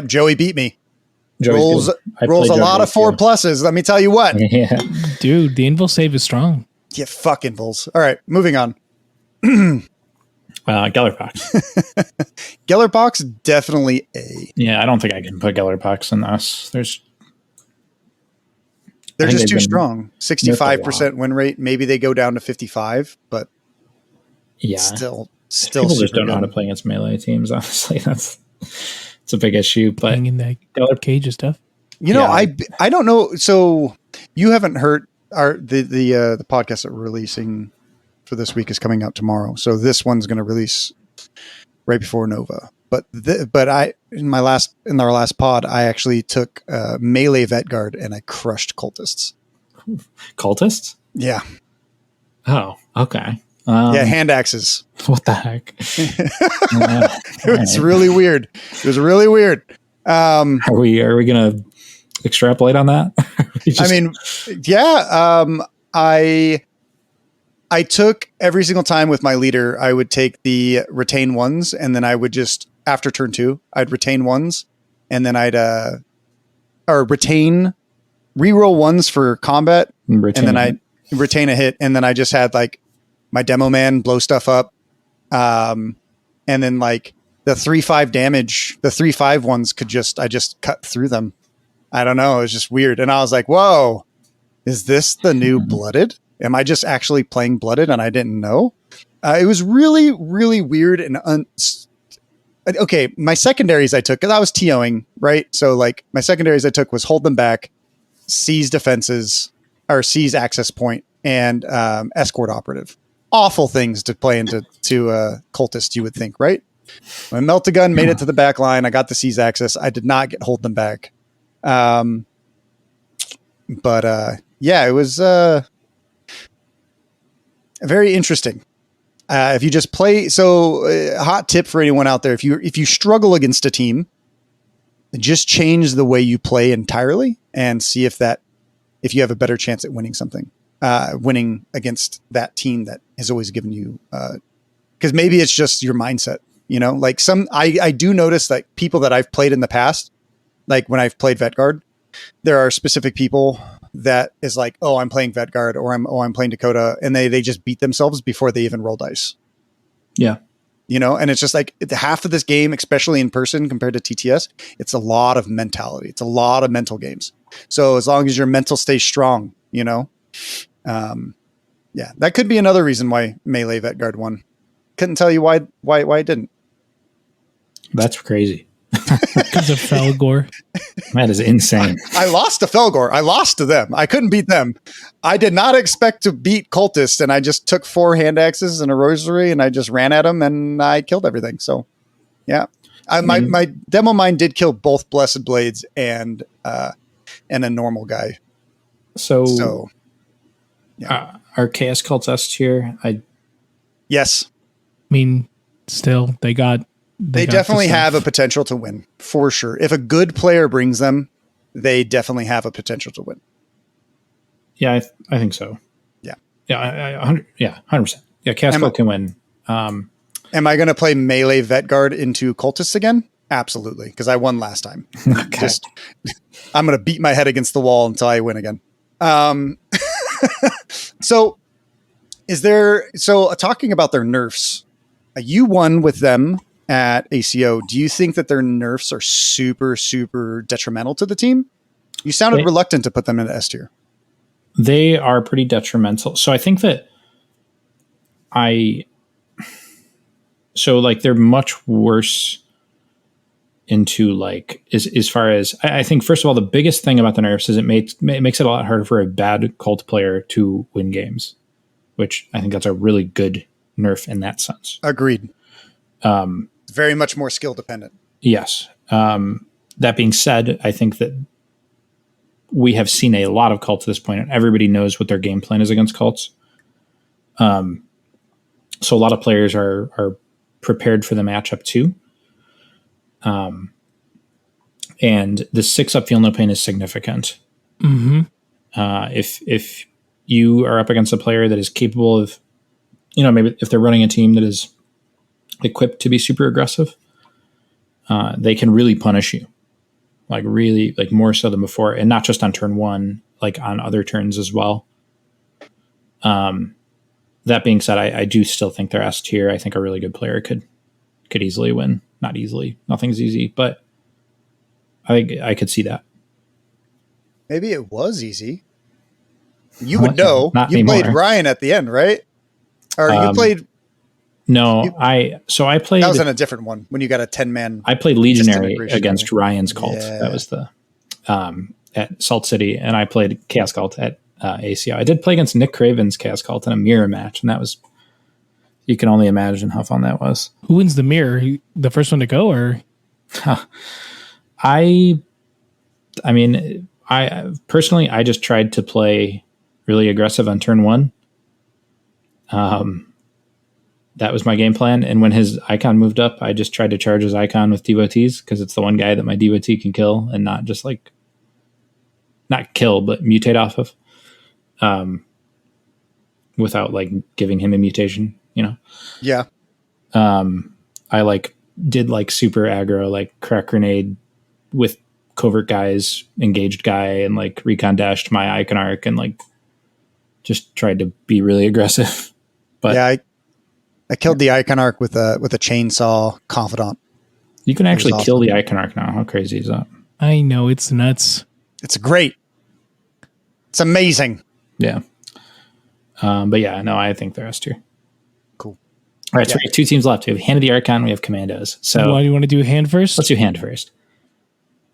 Joey beat me. Joey's Rolls a lot of 4+. Let me tell you what. Yeah. Dude, the invul save is strong. Yeah, fucking bulls. All right, moving on. Gellerpox. Gellerpox, definitely A. Yeah, I don't think I can put Gellerpox in us. They're think just they've too been strong. 65% win rate. Maybe they go down to 55, but yeah, still people just super don't know how good. to play against melee teams. Honestly, it's a big issue. But Playing in that cage is tough. You know, Yeah. I don't know. So you haven't heard the podcast that we're releasing for this week is coming out tomorrow. So this one's going to release right before Nova. But in our last pod, I actually took melee vet guard and I crushed cultists. Cultists? Yeah, Oh, okay. yeah, hand axes. What the heck? It was really weird. It was really weird. Are we gonna extrapolate on that? I mean, yeah. I took every single time with my leader, I would take the retain ones, and then I would just, after turn 2, I'd retain ones, and then I'd retain, reroll ones for combat, and then I'd retain a hit, and then I just had like my demo man blow stuff up, and then like the 3/5 damage, the 3/5 ones I just cut through them. I don't know, it was just weird, and I was like, whoa, is this the new Blooded? Am I just actually playing Blooded and I didn't know? It was really, really weird and okay. My secondaries I took, because I was TOing, right? So like my secondaries I took was hold them back, seize defenses, or seize access point, and escort operative. Awful things to play into cultist, you would think, right? My melt-a-gun made it to the back line. I got the seize access. I did not get hold them back. But yeah, it was very interesting. If you just play, hot tip for anyone out there: if you struggle against a team, just change the way you play entirely and see if you have a better chance at winning something, winning against that team that has always given you. Because maybe it's just your mindset, you know. Like I do notice that people that I've played in the past, like when I've played Vetguard, there are specific people that is like, oh, I'm playing Vetguard, or I'm playing Dakotah, and they just beat themselves before they even roll dice. Yeah. You know, and it's just like half of this game, especially in person compared to TTS, it's a lot of mentality. It's a lot of mental games. So as long as your mental stays strong, you know, yeah, that could be another reason why melee Vetguard won. Couldn't tell you why it didn't. That's crazy. Because of Felgor. That is insane. I lost to Felgor. I lost to them. I couldn't beat them. I did not expect to beat cultists, and I just took 4 hand axes and a rosary, and I just ran at them, and I killed everything. So, yeah, my demo mine did kill both Blessed Blades and a normal guy. So yeah. Our Chaos Cultist here, Yes, I mean, still, they definitely have a potential to win, for sure. If a good player brings them, they definitely have a potential to win. Yeah, I think so. Yeah. Yeah, 100%. Yeah, Chaos Cult can win. Am I going to play melee Vetguard into cultists again? Absolutely, because I won last time. Okay. I'm going to beat my head against the wall until I win again. So talking about their nerfs, you won with them at ACO. Do you think that their nerfs are super, super detrimental to the team? You sounded reluctant to put them into S tier. They are pretty detrimental. So I think that they're much worse into like as far as I think first of all the biggest thing about the nerfs is it makes it a lot harder for a bad cult player to win games, which I think that's a really good nerf in that sense. Agreed. Very much more skill dependent. Yes. That being said, I think that we have seen a lot of cults at this point, and everybody knows what their game plan is against cults. So a lot of players are prepared for the matchup too. And the 6-up feel no pain is significant. Mm-hmm. If you are up against a player that is capable of, maybe if they're running a team that is equipped to be super aggressive, they can really punish you, like really, like more so than before, and not just on turn one, like on other turns as well. That being said, I do still think they're S tier. I think a really good player could easily win. Not easily. Nothing's easy, but I think I could see that. Maybe it was easy. You would know. Not you anymore. played Ryan at the end, right? Or you played... No, I played... That was in a different one when you got a 10-man... I played Legionary against Ryan's cult. Yeah. That was the... at Salt City, and I played Chaos Cult at ACO. I did play against Nick Craven's Chaos Cult in a mirror match, and that was... You can only imagine how fun that was. Who wins the mirror? The first one to go, or? I personally, I just tried to play really aggressive on turn one. That was my game plan. And when his icon moved up, I just tried to charge his icon with devotees because it's the one guy that my devotee can kill and not just like, not kill, but mutate off of, without like giving him a mutation, Yeah. I like did like super aggro, like crack grenade with covert guys, engaged guy, and like recon dashed my icon arc and like just tried to be really aggressive. But yeah, I killed the icon arc with a chainsaw confidant. You can actually kill the icon arc now. How crazy is that? I know, it's nuts. It's great. It's amazing. Yeah. But yeah, no, I think they're S tier. Cool. All right, so we have 2 teams left. We have Hand of the Archon, we have Commandos. So why do you want to do Hand first? Let's do Hand first.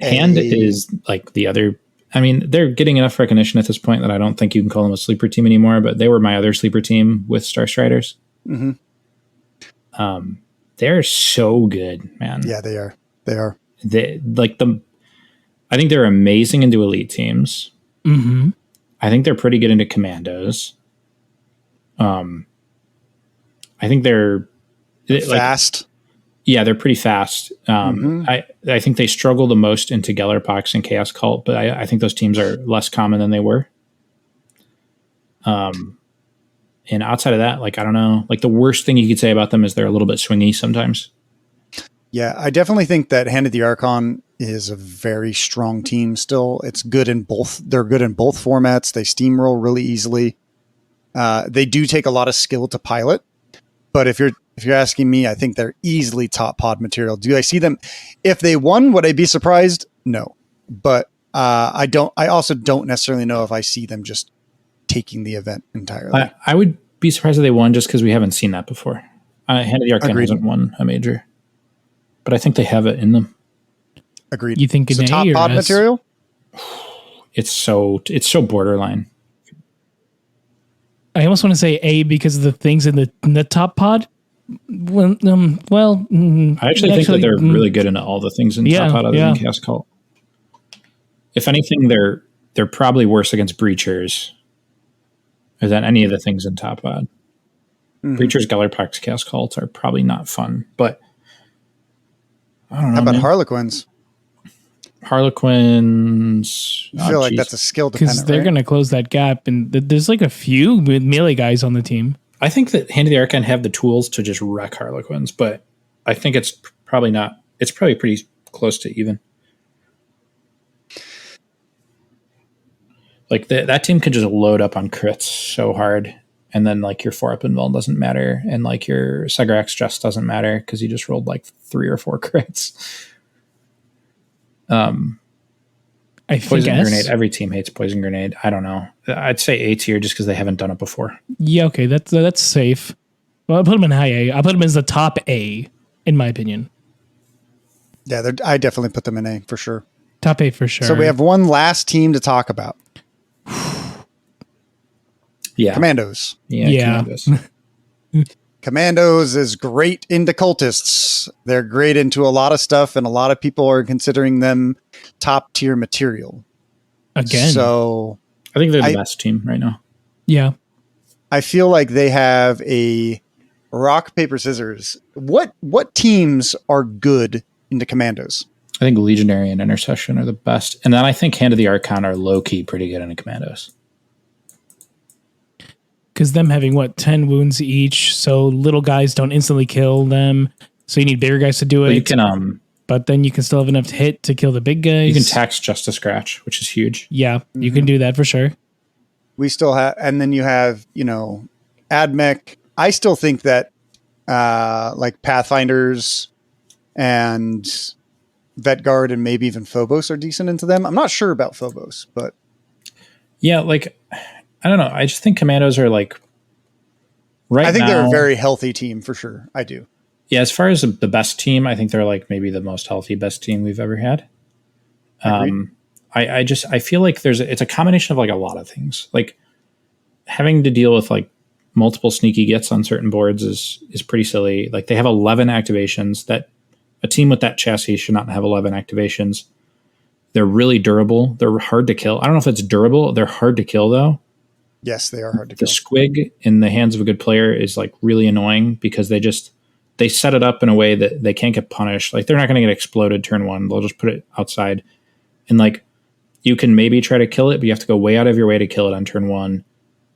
Hand is like the other... I mean, they're getting enough recognition at this point that I don't think you can call them a sleeper team anymore, but they were my other sleeper team with Star Striders. Mm-hmm. They're so good, man. Yeah, they are. They are. I think they're amazing into elite teams. Mm-hmm. I think they're pretty good into commandos. I think they're fast. They're pretty fast. I think they struggle the most into Gellerpox and Chaos Cult, but I think those teams are less common than they were. And outside of that, like, I don't know, like the worst thing you could say about them is they're a little bit swingy sometimes. Yeah, I definitely think that Hand of the Archon is a very strong team still. It's good in both. They're good in both formats. They steamroll really easily. They do take a lot of skill to pilot, but if you're asking me, I think they're easily top pod material. Do I see them? If they won, would I be surprised? No, but I also don't necessarily know if I see them just taking the event entirely. I would be surprised if they won just because we haven't seen that before. Hand of the Archon hasn't won a major, but I think they have it in them. Agreed. You think so top pod material? It's so borderline. I almost want to say A because of the things in the top pod. I actually think that they're really good in all the things in top pod other than Chaos Cult. If anything, they're probably worse against Breachers than any of the things in top pod. Mm-hmm. Breachers, Gellerpox, Chaos Cult are probably not fun, but I don't know. How about Harlequins? Harlequins. I feel like that's a skill dependent, because they're going to close that gap, and there's like a few melee guys on the team. I think that Hand of the Archon have the tools to just wreck Harlequins, but I think it's probably not. It's probably pretty close to even. Like that team could just load up on crits so hard, and then like your 4-up invul doesn't matter, and like your Segrax just doesn't matter because you just rolled like 3 or 4 crits. I Poison Grenade. Every team hates Poison Grenade. I don't know. I'd say A tier just because they haven't done it before. Yeah, okay, that's safe. Well, I'll put them in high A. I'll put them as the top A, in my opinion. Yeah, I definitely put them in A for sure. Top 8 for sure. So we have one last team to talk about. Yeah. Commandos. Yeah. Commandos. Commandos is great into cultists. They're great into a lot of stuff, and a lot of people are considering them top tier material. Again. So I think they're the best team right now. Yeah. I feel like they have a rock, paper, scissors. What teams are good into Commandos? I think Legionary and Intercession are the best. And then I think Hand of the Archon are low-key pretty good into Commandos. Because them having, 10 wounds each, so little guys don't instantly kill them. So you need bigger guys to do it. But you can, but then you can still have enough hit to kill the big guys. you can tax just a scratch, which is huge. Yeah, you can do that for sure. We still have, and then you have, AdMech. I still think that like Pathfinders and Vetguard and maybe even Phobos are decent into them. I'm not sure about Phobos, but yeah, I don't know. I just think Commandos are right I think now, they're a very healthy team for sure. I do. Yeah, as far as the best team, I think they're maybe the most healthy best team we've ever had. I feel like it's a combination of a lot of things. Having to deal with multiple sneaky gets on certain boards is pretty silly. They have 11 activations. That a team with that chassis should not have 11 activations. They're really durable. They're hard to kill. I don't know if it's durable. They're hard to kill though. Yes, they are hard to The kill. squig in the hands of a good player is really annoying because they set it up in a way that they can't get punished. They're not going to get exploded turn one. They'll just put it outside. And you can maybe try to kill it, but you have to go way out of your way to kill it on turn one.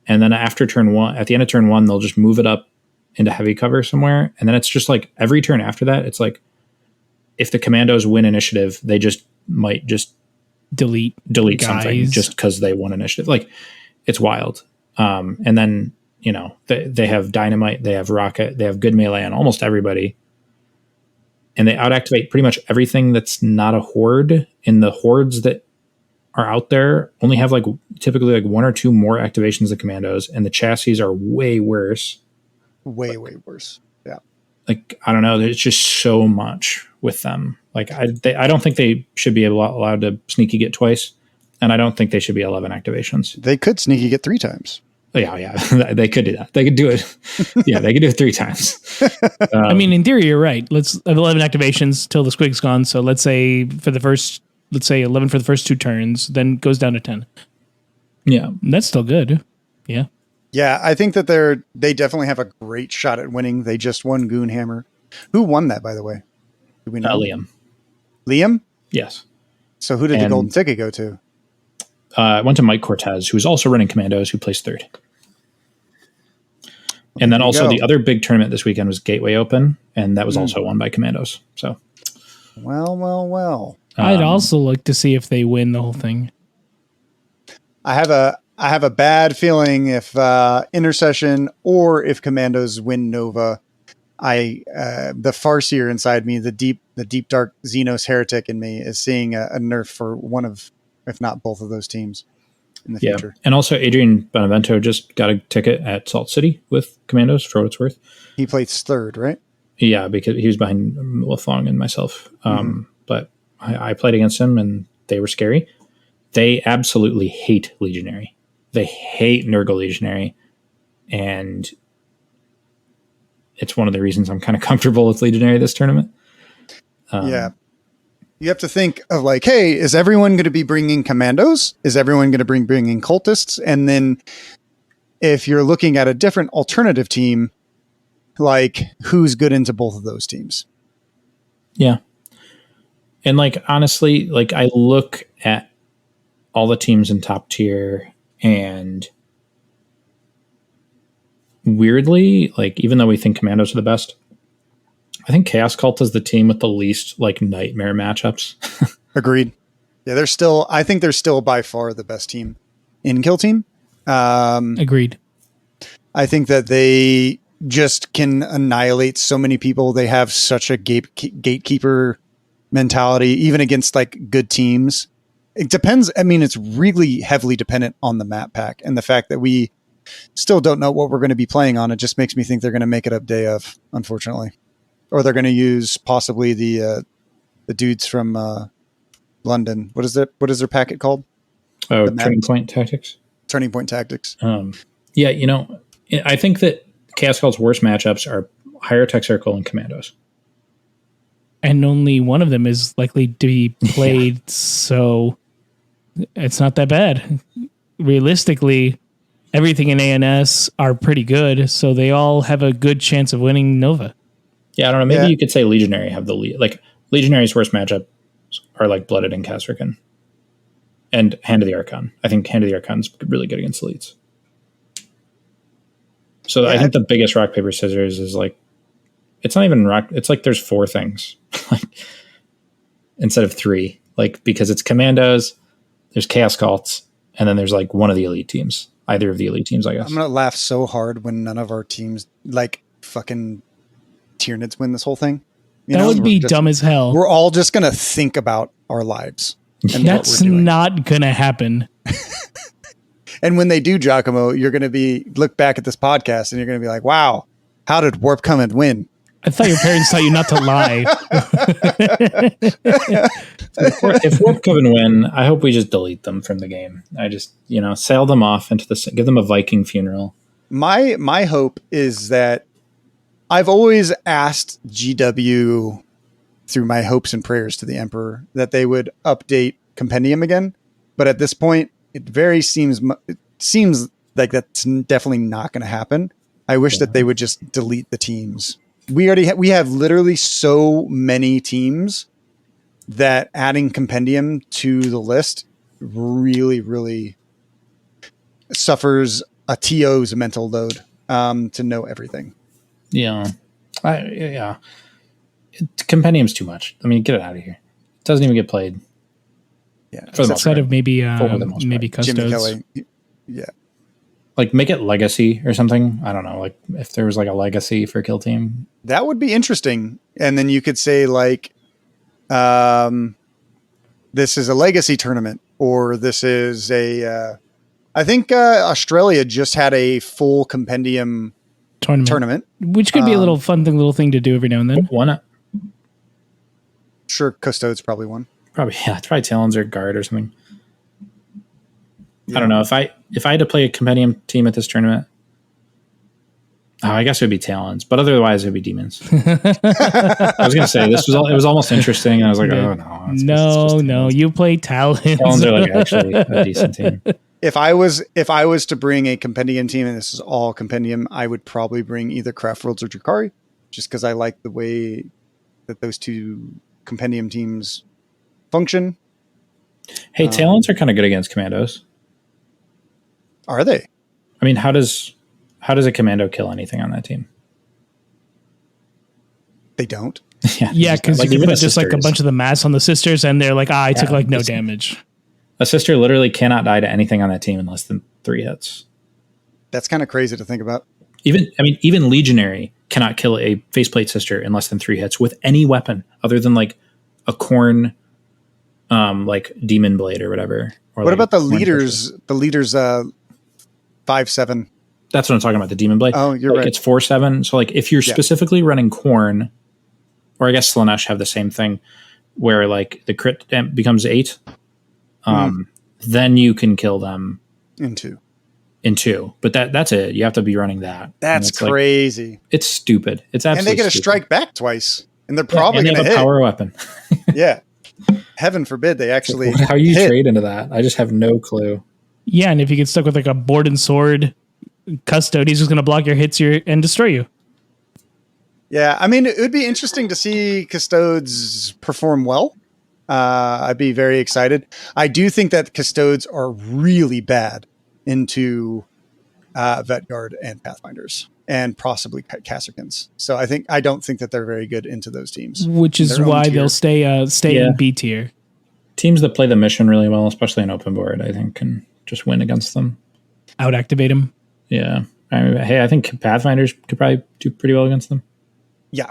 And then after turn one, at the end of turn one, they'll just move it up into heavy cover somewhere. And then it's just every turn after that, it's if the Commandos win initiative, they just might just delete guys. something just because they won initiative. It's wild. And then, they have dynamite, they have rocket, they have good melee on almost everybody. And they out-activate pretty much everything that's not a horde. And the hordes that are out there only have typically one or two more activations than Commandos. And the chassis are way worse. Way worse. Yeah. I don't know. There's just so much with them. I don't think they should be allowed to sneaky get twice. And I don't think they should be 11 activations. They could sneaky get 3 times. Yeah. They could do that. They could do it. Yeah, they could do it 3 times. I mean, in theory, you're right. Let's have 11 activations till the squig's gone. So let's say 11 for the first 2 turns, then goes down to 10. Yeah. That's still good. Yeah. Yeah, I think that they definitely have a great shot at winning. They just won Goonhammer. Who won that, by the way? Do we know? Liam. Liam? Yes. So who did the golden ticket go to? I went to Mike Cortez, who was also running Commandos, who placed 3rd. And then also the other big tournament this weekend was Gateway Open, and that was also won by Commandos. So, well. I'd also like to see if they win the whole thing. I have a bad feeling if Intercession or if Commandos win Nova. The Farseer inside me, the deep dark Xenos heretic in me is seeing a nerf for one of, if not both of those teams in the future. And also Adrian Benevento just got a ticket at Salt City with Commandos for what it's worth. He plays 3rd, right? Yeah, because he was behind Lafong and myself. But I played against him and they were scary. They absolutely hate Legionary. They hate Nurgle Legionary. And it's one of the reasons I'm kind of comfortable with Legionary this tournament. Yeah. You have to think of hey, is everyone going to be bringing Commandos? Is everyone going to bringing cultists? And then if you're looking at a different alternative team, who's good into both of those teams? Yeah. And honestly, I look at all the teams in top tier and weirdly, even though we think Commandos are the best, I think Chaos Cult is the team with the least nightmare matchups. Agreed. Yeah, I think they're still by far the best team in Kill Team. Agreed. I think that they just can annihilate so many people. They have such a gatekeeper mentality, even against good teams. It depends. I mean, it's really heavily dependent on the map pack and the fact that we still don't know what we're going to be playing on. It just makes me think they're going to make it up day of, unfortunately. Or they're going to use possibly the the dudes from London. What is their packet called? Oh, Turning Point Tactics. Turning Point Tactics. Yeah, I think that Chaos Cult's worst matchups are Higher Tech Circle and Commandos. And only one of them is likely to be played, so it's not that bad. Realistically, everything in ANS are pretty good, so they all have a good chance of winning Nova. Yeah, I don't know. Maybe you could say Legionary have the lead. Like, Legionary's worst matchup are like Blooded and Castrican. And Hand of the Archon. I think Hand of the Archon's really good against elites. So I think the biggest rock, paper, scissors is like, it's not even rock. It's like there's 4 things instead of 3. Like, because it's Commandos, there's Chaos Cults, and then there's like one of the elite teams. Either of the elite teams, I guess. I'm going to laugh so hard when none of our teams, like fucking Tyranids, win this whole thing. That would be dumb as hell. We're all just going to think about our lives. And that's not going to happen. And when they do, Giacomo, you're going to look back at this podcast and you're going to be like, wow, how did Warp come and win? I thought your parents taught you not to lie. If Warp come and win, I hope we just delete them from the game. I just, sail them off into give them a Viking funeral. My hope is that I've always asked GW through my hopes and prayers to the Emperor that they would update Compendium again. But at this point, it seems like that's definitely not going to happen. I wish that they would just delete the teams. We have literally so many teams that adding Compendium to the list really, really suffers a TO's mental load to know everything. Yeah. Compendium's too much. I mean, get it out of here. It doesn't even get played. Yeah. Outside of maybe Custodes. Jimmy Kelly. Yeah. Like, make it Legacy or something. I don't know. Like, if there was like a Legacy for Kill Team. That would be interesting. And then you could say like, this is a Legacy tournament, or this is I think Australia just had a full Compendium tournament. Which could be a little thing to do every now and then. Why not? Sure, Custodes probably won. Probably, yeah. It's probably Talons or Guard or something. Yeah. I don't know. If I had to play a Compendium team at this tournament, I guess it would be Talons, but otherwise it would be Demons. I was going to say it was almost interesting, and I was like, oh no, no, you play Talons. Talons are like actually a decent team. If I was to bring a Compendium team, and this is all Compendium, I would probably bring either Craftworlds or Drukhari, just because I like the way that those two Compendium teams function. Hey, Talons are kind of good against Commandos. Are they? I mean, how does a Commando kill anything on that team? They don't. Yeah, because you can put just like a bunch of the mass on the sisters, and they're like, I took like no damage. A sister literally cannot die to anything on that team in less than 3 hits. That's kind of crazy to think about. Even Legionary cannot kill a faceplate sister in less than 3 hits with any weapon other than like a corn, like demon blade or whatever. Or what like about the leaders? The leaders, 5/7. That's what I'm talking about. The demon blade. Oh, you're right. It's 4/7. So like if you're specifically running corn, or I guess Slanesh have the same thing, where like the crit becomes 8. Then you can kill them in 2. But that's it. You have to be running that. That's crazy. Like, it's stupid. It's absolutely. And they get a strike back twice, and they're probably going to hit. A power weapon. Yeah. Heaven forbid they actually. How you trade into that? I just have no clue. Yeah, and if you get stuck with like a board and sword custode, he's just going to block your hits and destroy you. Yeah, I mean, it would be interesting to see Custodes perform well. I'd be very excited. I do think that Custodes are really bad into Vet Guard and Pathfinders, and possibly Cassicans. So I don't think that they're very good into those teams. Which is why they'll stay in B tier. Teams that play the mission really well, especially in open board, I think can just win against them. Out activate them. Yeah. I think Pathfinders could probably do pretty well against them. Yeah.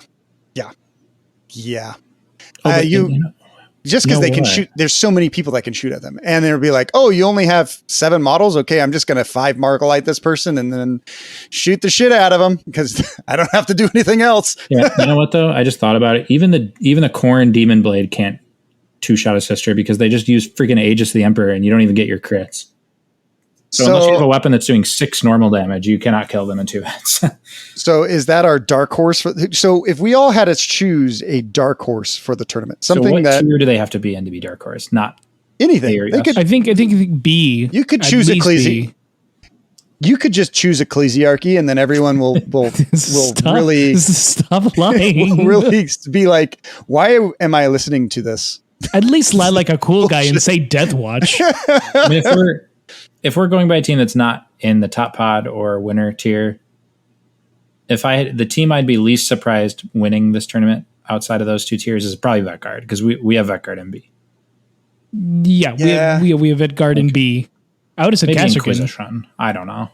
Oh, just because No they can way. shoot. There's so many people that can shoot at them, and they'll be like, "Oh, you only have 7 models? Okay, I'm just gonna 5 Margalite this person and then shoot the shit out of them because I don't have to do anything else." Yeah, you know what though? I just thought about it. Even the Corrin Demon Blade can't 2-shot a sister because they just use freaking Aegis the Emperor and you don't even get your crits. So unless you have a weapon that's doing 6 normal damage, you cannot kill them in 2 hits. So is that our dark horse? So if we all had to choose a dark horse for the tournament, So something what that tier do they have to be in to be dark horse? Not anything, A or they yes. could. I think B. You could At choose least Ecclesi- B. You could just choose Ecclesiarchy, and then everyone will Stop, really stop lying. will really be like, "Why am I listening to this?" At least lie like a cool guy and say Death Watch. I mean, if we're going by a team that's not in the top pod or winner tier, if I had the team I'd be least surprised winning this tournament outside of those 2 tiers is probably Vetguard because we have Vetguard in B. Yeah, Yeah. we have Edgard and B. I would have said Maybe Kasserkin. Inquisition. I don't know.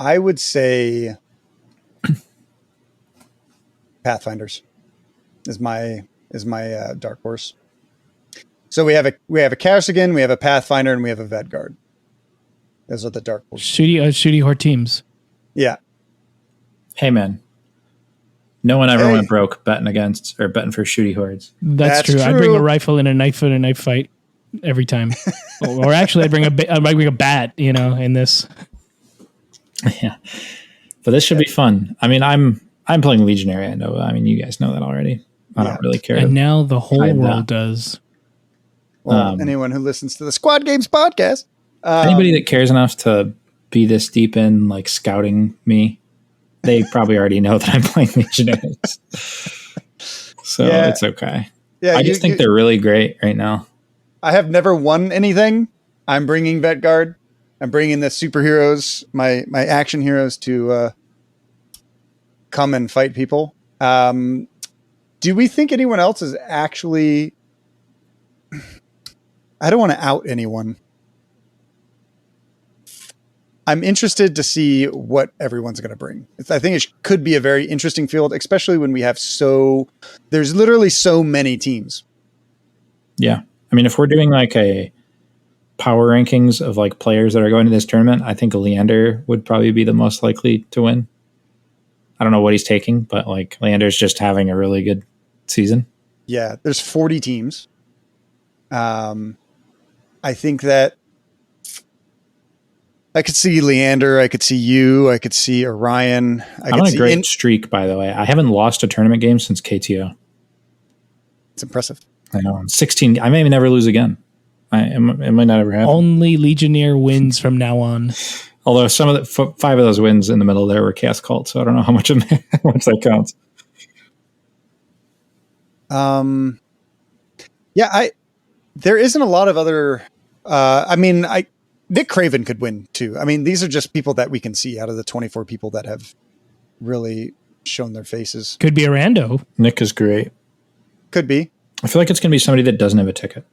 I would say Pathfinders is my dark horse. So we have a Kasserkin, we have a Pathfinder, and we have a Vedguard. Those are the dark horses. Shooty Horde teams. Yeah. Hey man, no one ever Hey. went broke betting against or betting for shooty hordes. That's That's true. I bring a true. rifle and a knife in a knife fight every time. Or actually, I bring a bat. In this. Yeah, but this should be fun. I mean, I'm playing Legionary. I know. I mean, you guys know that already. I don't really care. And now the whole hide world that. does. Well, anyone who listens to the Squad Games podcast. Anybody that cares enough to be this deep in like scouting me, they probably already know that I'm playing Legionaries. So Yeah. it's okay. Yeah, I just think they're really great right now. I have never won anything. I'm bringing Vetguard. I'm bringing the superheroes, my action heroes, to come and fight people. Do we think anyone else is actually? I don't want to out anyone. I'm interested to see what everyone's going to bring. I think it could be a very interesting field, especially when we have there's literally so many teams. Yeah. I mean, if we're doing like a power rankings of like players that are going to this tournament, I think Leander would probably be the most likely to win. I don't know what he's taking, but like Leander's just having a really good season. Yeah, there's 40 teams. I think that I could see Leander, I could see you, I could see Orion. I'm on a great streak, by the way. I haven't lost a tournament game since KTO. It's impressive. I know. I'm 16. I may never lose again. It might not ever happen. Only Legionnaire wins from now on. Although some of the 5 of those wins in the middle there were Chaos Cult, so I don't know how much that counts. Yeah, there isn't a lot of other. Nick Craven could win too. I mean, these are just people that we can see out of the 24 people that have really shown their faces. Could be a rando. Nick is great. Could be. I feel like it's going to be somebody that doesn't have a ticket.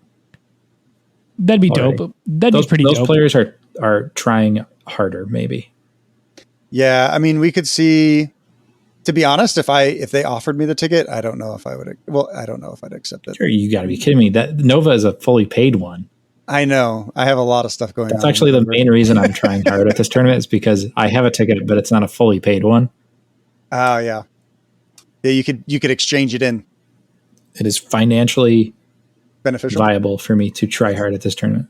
That'd be Already. dope. That'd be pretty those dope. players are trying harder, maybe. Yeah, I mean, we could see. To be honest, if they offered me the ticket, I don't know if I would. Well, I don't know if I'd accept it. Sure, you got to be kidding me. That Nova is a fully paid one. I know. I have a lot of stuff going on. That's actually the main reason I'm trying hard at this tournament is because I have a ticket, but it's not a fully paid one. Oh yeah. Yeah, you could exchange it in. It is financially Beneficial. viable for me to try hard at this tournament.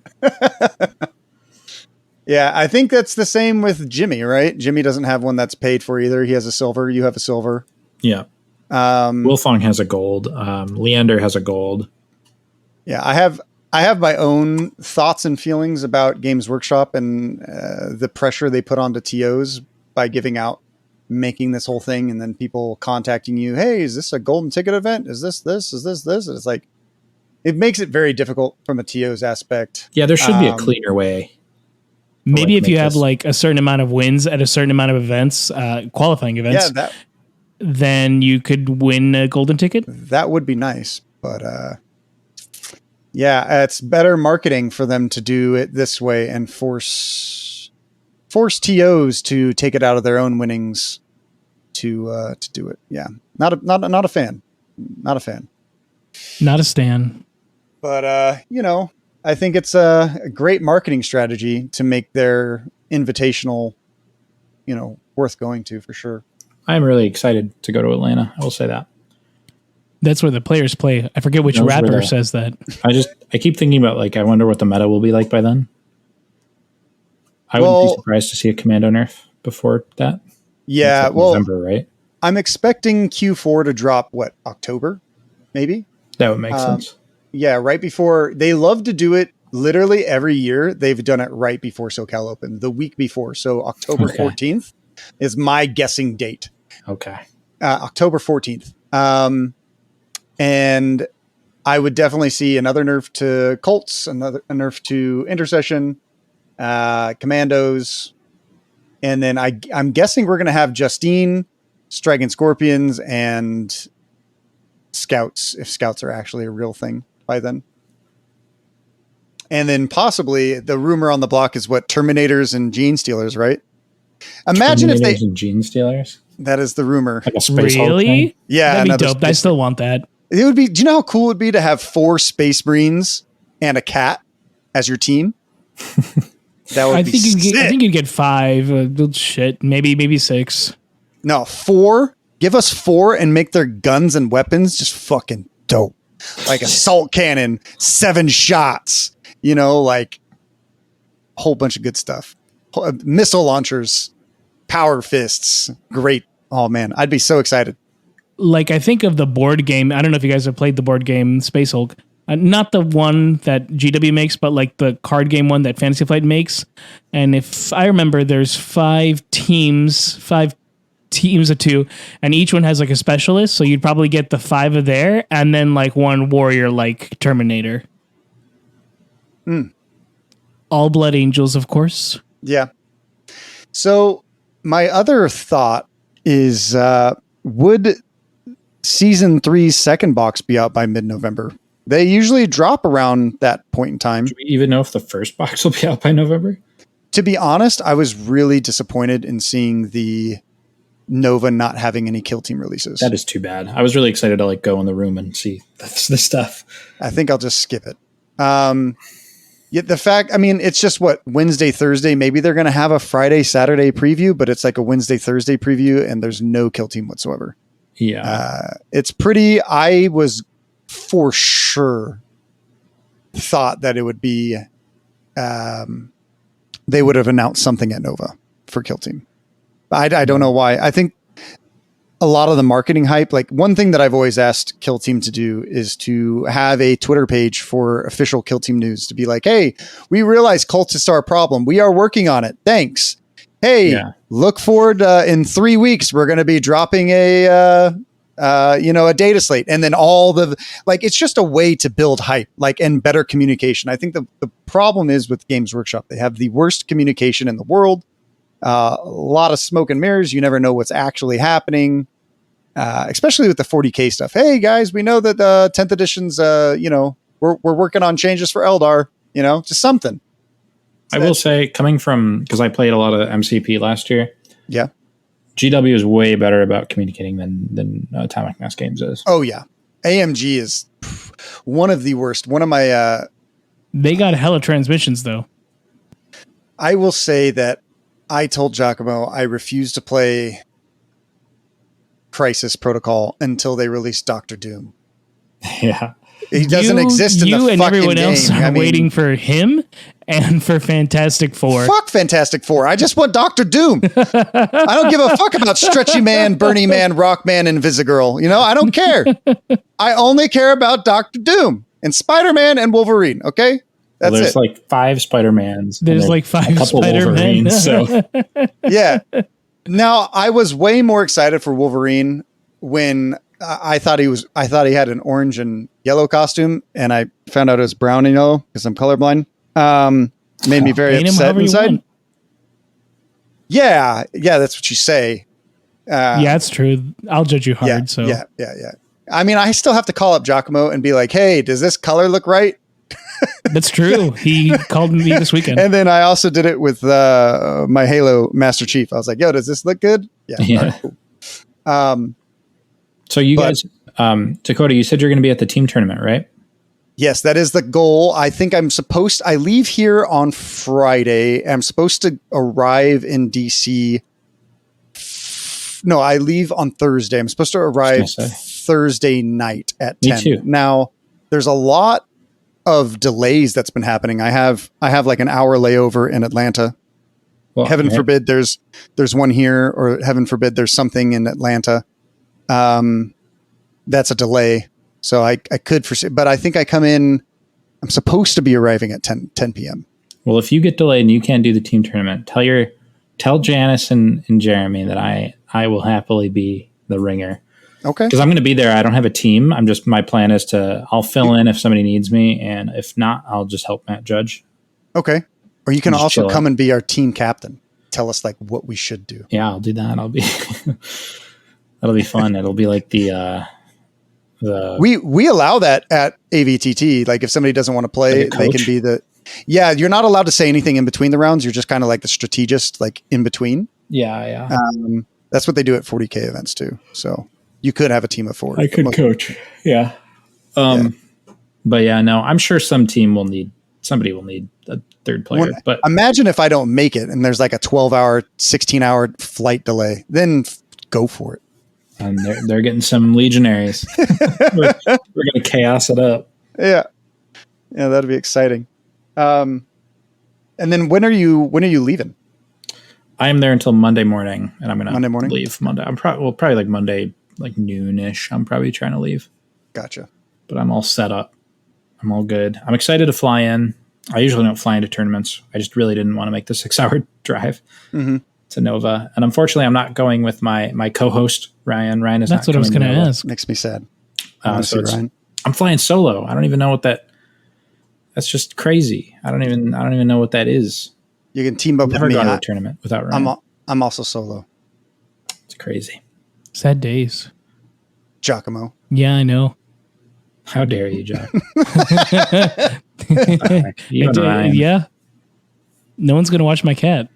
Yeah, I think that's the same with Jimmy, right? Jimmy doesn't have one that's paid for either. He has a silver. You have a silver. Yeah. Wilfong has a gold. Leander has a gold. Yeah, I have my own thoughts and feelings about Games Workshop and the pressure they put onto TOs by making this whole thing, and then people contacting you, hey, is this a golden ticket event? Is this? Is this? And it's like, it makes it very difficult from a TO's aspect. Yeah, there should be a cleaner way. Maybe if you have this- like a certain amount of wins at a certain amount of events, qualifying events, Yeah, then you could win a golden ticket. that would be nice, but yeah, it's better marketing for them to do it this way and force TOs to take it out of their own winnings to do it. Yeah, not a fan. Not a fan. Not a stan. But, I think it's a great marketing strategy to make their invitational, worth going to for sure. I'm really excited to go to Atlanta. I will say that. That's where the players play. I forget which rapper says that. I keep thinking about, I wonder what the meta will be like by then. I wouldn't be surprised to see a commando nerf before that. Yeah, November, right? I'm expecting Q4 to drop, October, maybe? That would make sense. Yeah, right before. They love to do it literally every year. They've done it right before SoCal Open, the week before. So October 14th is my guessing date. Okay. October 14th. And I would definitely see another nerf to Colts, a nerf to Intercession, Commandos. And then I'm guessing we're going to have Justine, Striking Scorpions, and Scouts, if Scouts are actually a real thing by then. And then possibly the rumor on the block is Terminators and Gene Stealers, right? Imagine if they and Gene Stealers. That is the rumor. Like a space really? Yeah, that'd be dope. I still want that. It would be. Do you know how cool it would be to have 4 Space Marines and a cat as your team? That would be sick. I think you'd get 5. Shit, maybe 6. No, 4. Give us 4 and make their guns and weapons just fucking dope. Like assault cannon, 7 shots. Like a whole bunch of good stuff. Missile launchers, power fists. Great. Oh man, I'd be so excited. I think of the board game. I don't know if you guys have played the board game Space Hulk. Not the one that GW makes, but the card game one that Fantasy Flight makes. And if I remember, there's 5 teams of 2, and each one has a specialist. So you'd probably get the 5 of there, and then 1 warrior like Terminator. All Blood Angels, of course. Yeah. So my other thought is, would Season 3's second box be out by mid-November? They usually drop around that point in time. Do we even know if the first box will be out by November? To be honest, I was really disappointed in seeing the Nova not having any Kill Team releases. That is too bad. I was really excited to go in the room and see this stuff. I think I'll just skip it. Yet the fact, it's just Wednesday, Thursday. Maybe they're going to have a Friday, Saturday preview, but it's like a Wednesday, Thursday preview, and there's no Kill Team whatsoever. Yeah. It's pretty, I was for sure thought that it would be, they would have announced something at Nova for Kill Team. I don't know why. I think a lot of the marketing hype, one thing that I've always asked Kill Team to do is to have a Twitter page for official Kill Team news to be like, hey, we realize cultists are a problem. We are working on it. Thanks. Hey, look forward in 3 weeks. We're going to be dropping a data slate, and then all it's just a way to build hype, and better communication. I think the problem is with Games Workshop, they have the worst communication in the world. A lot of smoke and mirrors. You never know what's actually happening, especially with the 40K stuff. Hey guys, we know that the 10th edition's, we're working on changes for Eldar, just something. I will say, coming from, because I played a lot of MCP last year. Yeah. GW is way better about communicating than Atomic Mass Games is. Oh yeah. AMG is one of the worst. One of my, they got hella transmissions though. I will say that I told Giacomo I refuse to play Crisis Protocol until they release Dr. Doom. Yeah. He doesn't exist in the fucking game. You and everyone else are waiting for him and for Fantastic Four. Fuck Fantastic Four. I just want Dr. Doom. I don't give a fuck about Stretchy Man, Bernie Man, Rock Man, and Visigirl. I don't care. I only care about Dr. Doom and Spider-Man and Wolverine. Okay? That's there's it. 5 Spider-Mans. There's 5 Spider-Man. So. Yeah. Now, I was way more excited for Wolverine when I thought he had an orange and yellow costume, and I found out it was brown and yellow because I'm colorblind. Made me very upset inside. Yeah, that's what you say. Yeah, it's true. I'll judge you hard. Yeah. I still have to call up Giacomo and be like, hey, does this color look right? That's true. He called me this weekend. And then I also did it with my Halo Master Chief. I was like, yo, does this look good? Yeah. Right, cool. So you guys, Dakotah, you said you're going to be at the team tournament, right? Yes, that is the goal. I think I leave here on Friday. I'm supposed to arrive in DC. No, I leave on Thursday. I'm supposed to arrive Thursday night at 10. Me too. Now, there's a lot of delays that's been happening. I have like an hour layover in Atlanta. Well, heaven forbid there's one here, or heaven forbid there's something in Atlanta. That's a delay. So I could foresee, but I think I come in, I'm supposed to be arriving at 10 p.m. Well, if you get delayed and you can't do the team tournament, tell Janice and Jeremy that I will happily be the ringer. Okay. Because I'm going to be there. I don't have a team. My plan is I'll fill in if somebody needs me. And if not, I'll just help Matt judge. Okay. Or you can also come and be our team captain. Tell us like what we should do. Yeah, I'll do that. That'll be fun. It'll be like we allow that at AVTT. Like if somebody doesn't want to play, they can be you're not allowed to say anything in between the rounds. You're just kind of like the strategist, like in between. Yeah. That's what they do at 40K events too. So you could have a team of 4. I could coach. Yeah. But yeah, no, I'm sure somebody will need a third player. But imagine if I don't make it and there's like a 12-hour, 16-hour flight delay, then go for it. And they're getting some legionaries. we're going to chaos it up. Yeah, that'd be exciting. And then when are you leaving? I am there until Monday morning, and I'm going to leave Monday. I'm probably like Monday, like noonish. I'm probably trying to leave. Gotcha. But I'm all set up. I'm all good. I'm excited to fly in. I usually don't fly into tournaments. I just really didn't want to make the 6-hour drive to Nova. And unfortunately, I'm not going with my co-host, Ryan. Ryan is That's not what I was going to ask. Makes me sad. So I'm flying solo. I don't even know what that's just crazy. I don't even know what that is. You can team up with me. Never gone to a tournament without Ryan. I'm also solo. It's crazy. Sad days. Giacomo. Yeah, I know. How dare you, Jack? Yeah. No one's gonna watch my cat.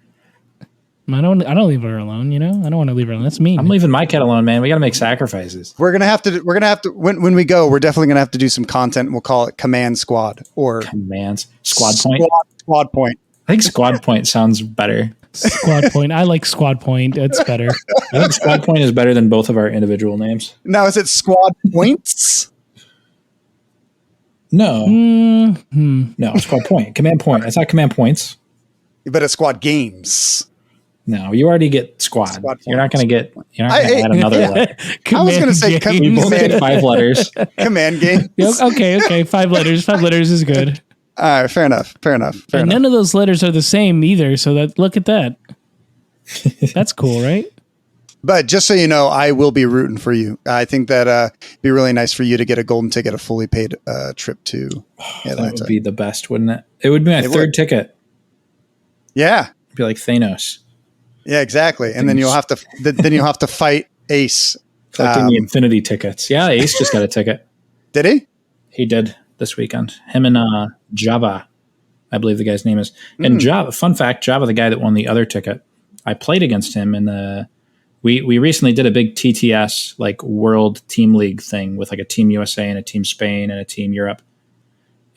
I don't leave her alone. I don't want to leave her alone. That's me. I'm leaving my cat alone, man. We got to make sacrifices. We're gonna have to. When we go, we're definitely gonna have to do some content. We'll call it Command Squad or Commands Squad Point. Squad Point. I think Squad Point sounds better. Squad Point. I like Squad Point. It's better. I think Squad Point is better than both of our individual names. Now, is it Squad Points? No. No, Squad Point. Command Point. It's not Command Points. But it's Squad Games. No, you already get squad. You're not going to add another letter. I was going to say you both get 5 letters. Command Games. Okay. 5 letters. 5 letters is good. All right, fair enough. And none of those letters are the same either. So look at that. That's cool, right? But just so you know, I will be rooting for you. I think that it'd be really nice for you to get a golden ticket, a fully paid trip to Atlanta. That would be the best, wouldn't it? It would be my third ticket. Yeah. It'd be like Thanos. Yeah, exactly. And then you'll have to fight Ace. Collecting the Infinity tickets. Yeah, Ace just got a ticket. Did he? He did this weekend. Him and Java, I believe the guy's name is. And Java, fun fact, Java, the guy that won the other ticket, I played against him in the... We recently did a big TTS, like World Team League thing with like a Team USA and a Team Spain and a Team Europe.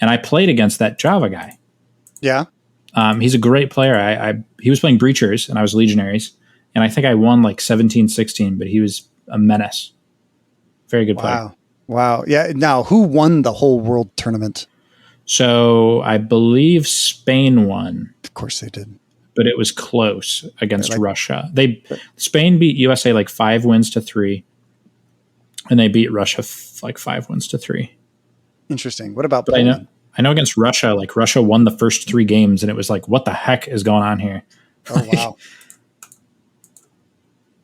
And I played against that Java guy. Yeah. He's a great player. He was playing Breachers and I was Legionaries. And I think I won like 17-16, but he was a menace. Very good player. Wow. Yeah. Now, who won the whole world tournament? So I believe Spain won. Of course they did. But it was close against Russia. Spain beat USA like 5-3, and they beat Russia like 5-3. Interesting. What about Poland? I know against Russia, like Russia won the first 3 games, and it was like, what the heck is going on here? Oh wow!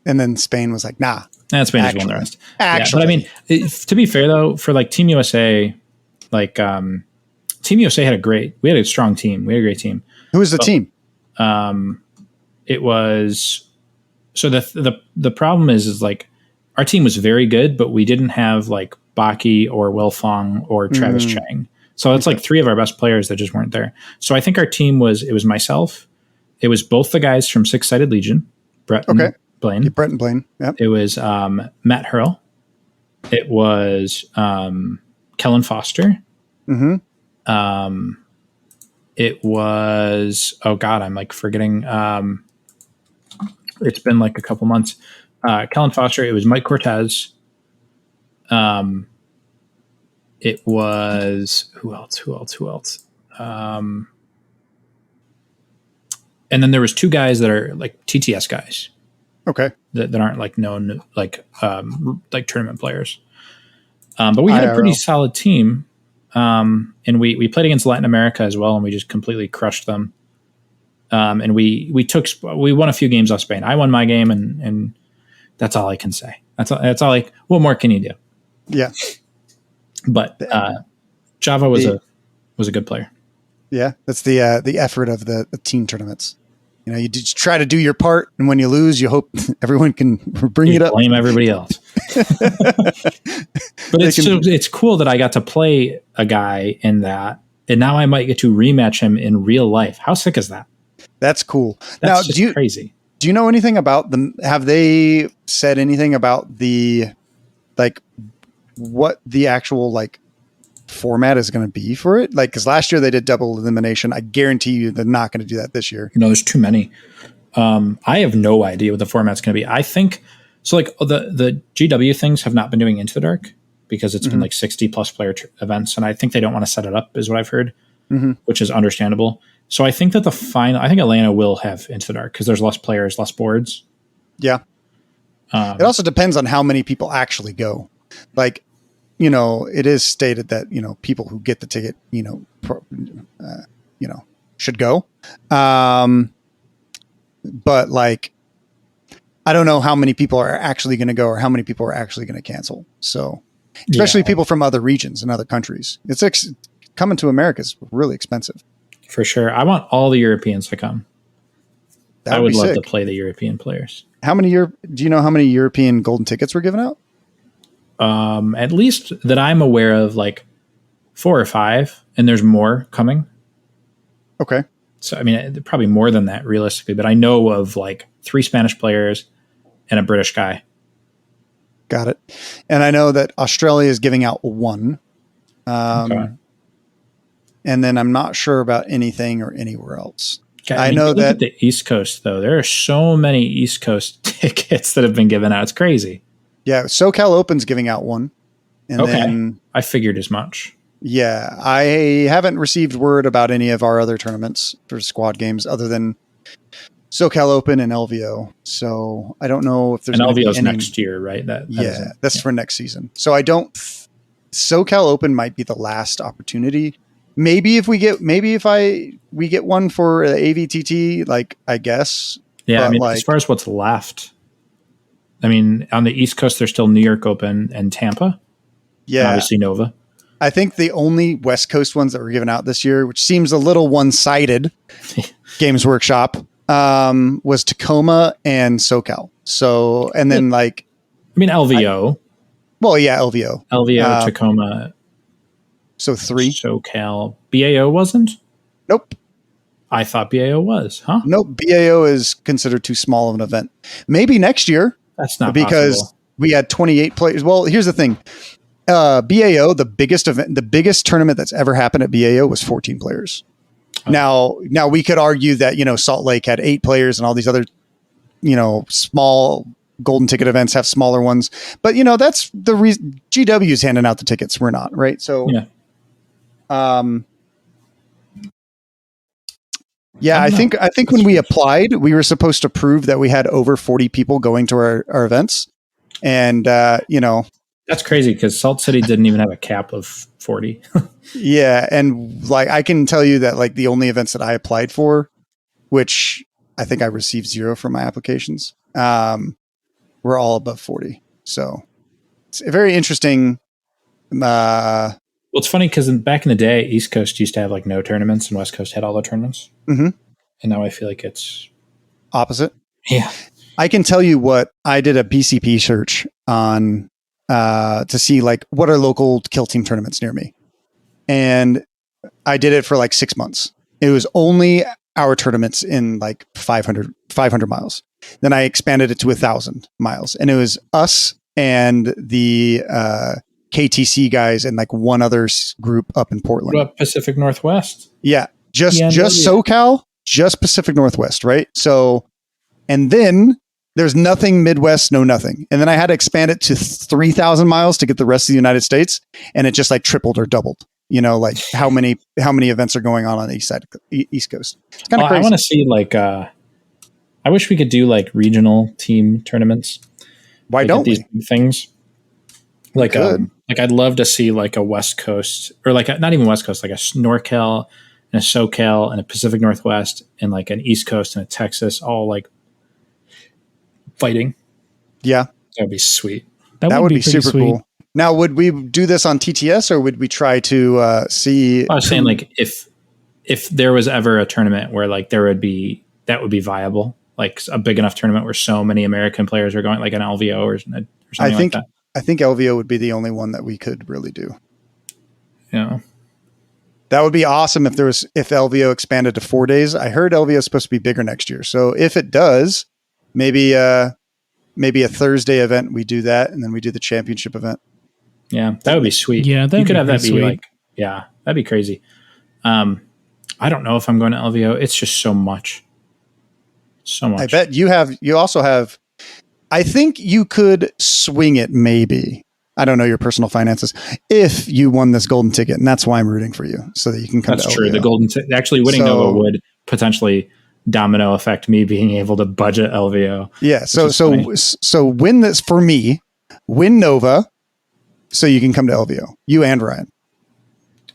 And then Spain was like, nah. And Spain just won the rest. Actually, yeah, but I mean, to be fair though, for like Team USA, like Team USA we had a strong team. We had a great team. Who was the team? It was so the problem is like our team was very good, but we didn't have like Baki or Wilfong or Travis Chang. So it's like 3 of our best players that just weren't there. So I think our team it was myself. It was both the guys from Six Sided Legion, Brett and Blaine. Brett and Blaine. Yep. It was Matt Hurl. It was Kellen Foster. Mm-hmm. It was, oh God, I'm like forgetting. It's been like a couple months. Kellen Foster. It was Mike Cortez. It was who else? And then there was two guys that are like TTS guys Okay. that aren't like known like tournament players. But we had a pretty IRL. solid team. And we played against Latin America as well, and we just completely crushed them. And we won a few games off Spain. I won my game, and that's all I can say. That's all. Like, what more can you do? Yeah. But Java was a good player. Yeah. That's the effort of the team tournaments. You know, you just try to do your part, and when you lose, you hope everyone can bring it up. Blame everybody else. But it's cool that I got to play a guy in that, and now I might get to rematch him in real life. How sick is that? That's cool. That's now, just crazy. Do you know anything about them? Have they said anything about the, like, what the actual like format is going to be for it? Like, because last year they did double elimination. I guarantee you they're not going to do that this year. No, there's too many. I have no idea what the format's going to be. I think so. Like the GW things have not been doing Into the Dark because it's been like 60 plus player events, and I think they don't want to set it up, is what I've heard, which is understandable. So I think that I think Atlanta will have Into the Dark because there's less players, less boards. Yeah. It also depends on how many people actually go. Like, you know, it is stated that, you know, people who get the ticket, you know, should go. But like, I don't know how many people are actually going to go or how many people are actually going to cancel. So, especially people from other regions and other countries. It's coming to America is really expensive. For sure. I want all the Europeans to come. I would love to play the European players. Do you know how many European golden tickets were given out? At least that I'm aware of, like 4 or 5, and there's more coming. Okay. So, I mean, probably more than that realistically, but I know of like 3 Spanish players and a British guy. Got it. And I know that Australia is giving out 1. Okay. And then I'm not sure about anything or anywhere else. Okay, I know look that at the East Coast, though. There are so many East Coast tickets that have been given out. It's crazy. Yeah, SoCal Open's giving out 1. And then I figured as much. Yeah, I haven't received word about any of our other tournaments for squad games other than SoCal Open and LVO. So I don't know if there's LVO's next year, right? That's for next season. So I don't. SoCal Open might be the last opportunity. Maybe if we get one for the AVTT, like, I guess. Yeah, but I mean, like, as far as what's left, I mean, on the East Coast, there's still New York Open and Tampa. Yeah, and obviously Nova. I think the only West Coast ones that were given out this year, which seems a little one-sided, Games Workshop, was Tacoma and SoCal. So, and then like, I mean, LVO. LVO, Tacoma. So 3. SoCal. BAO wasn't? Nope. I thought BAO was, huh? Nope. BAO is considered too small of an event. Maybe next year. That's not because possible. We had 28 players. Well, here's the thing. BAO, the biggest event, the biggest tournament that's ever happened at BAO was 14 players. Oh. Now we could argue that, you know, Salt Lake had 8 players and all these other, you know, small golden ticket events have smaller ones. But, you know, that's the reason GW is handing out the tickets. We're not, right? So, yeah. I think when we applied, we were supposed to prove that we had over 40 people going to our events. And, you know, that's crazy because Salt City didn't even have a cap of 40. Yeah. And like, I can tell you that like the only events that I applied for, which I think I received 0 from my applications, were all above 40. So it's a very interesting. Well, it's funny because back in the day, East Coast used to have like no tournaments and West Coast had all the tournaments. Mm-hmm. And now I feel like it's opposite. Yeah. I can tell you what I did a BCP search on to see like what are local kill team tournaments near me. And I did it for like 6 months. It was only our tournaments in like 500 miles. Then I expanded it to 1,000 miles and it was us and the KTC guys and like one other group up in Portland. What about Pacific Northwest? Yeah, just Yeah, SoCal, just Pacific Northwest, right? So, and then there's nothing Midwest, no nothing. And then I had to expand it to 3,000 miles to get the rest of the United States, and it just like tripled or doubled. You know, like how many events are going on the East Coast. It's kind of crazy. I want to see like I wish we could do like regional team tournaments. Why like, don't these we? things? Like could. like I'd love to see like a West Coast, or like not even West Coast, like a NorCal and a SoCal and a Pacific Northwest and like an East Coast and a Texas, all like fighting. Yeah, that'd be sweet. That would be pretty super sweet. cool. Now, would we do this on TTS, or would we try to see? I was saying like if there was ever a tournament where like that would be viable, like a big enough tournament where so many American players are going, like an LVO or something like that. I think LVO would be the only one that we could really do. Yeah. That would be awesome if LVO expanded to 4 days. I heard LVO is supposed to be bigger next year. So if it does, maybe a Thursday event, we do that, and then we do the championship event. Yeah, that would be sweet. Yeah, you could have that be sweet. like, yeah, that'd be crazy. I don't know if I'm going to LVO. It's just so much. So much. I bet you also have, I think you could swing it maybe. I don't know your personal finances if you won this golden ticket, and that's why I'm rooting for you, so that you can come to LVO. That's true. The golden ticket, actually winning Nova would potentially domino affect me being able to budget LVO. Yeah. So win this for me, win Nova, so you can come to LVO, you and Ryan.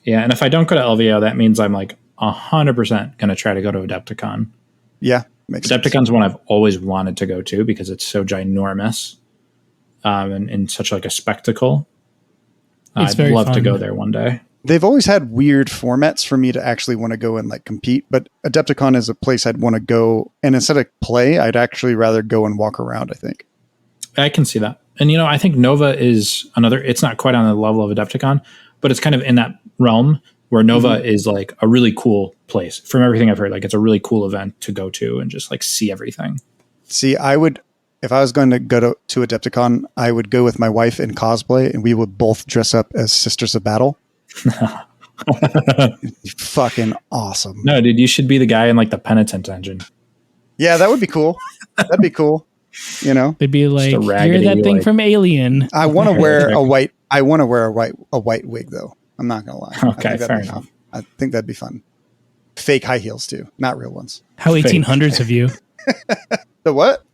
Yeah. And if I don't go to LVO, that means I'm like 100% going to try to go to Adepticon. Yeah. Adepticon's one I've always wanted to go to because it's so ginormous, and such like a spectacle. I'd love to go there one day. They've always had weird formats for me to actually want to go and like compete, but Adepticon is a place I'd want to go, and instead of play, I'd actually rather go and walk around, I think. I can see that. And, I think Nova is it's not quite on the level of Adepticon, but it's kind of in that realm where Nova is like a really cool place. From everything I've heard, like it's a really cool event to go to and just like see everything. See, if I was going to go to Adepticon, I would go with my wife in cosplay, and we would both dress up as Sisters of Battle. Fucking awesome. No, dude, you should be the guy in like the penitent engine. Yeah, that would be cool. That'd be cool. They'd be like, you're that thing from Alien. I want to wear a white wig though. I'm not gonna lie. Okay, fair enough. I think that'd be fun. Fake high heels too, not real ones. How 1800s of you? The what?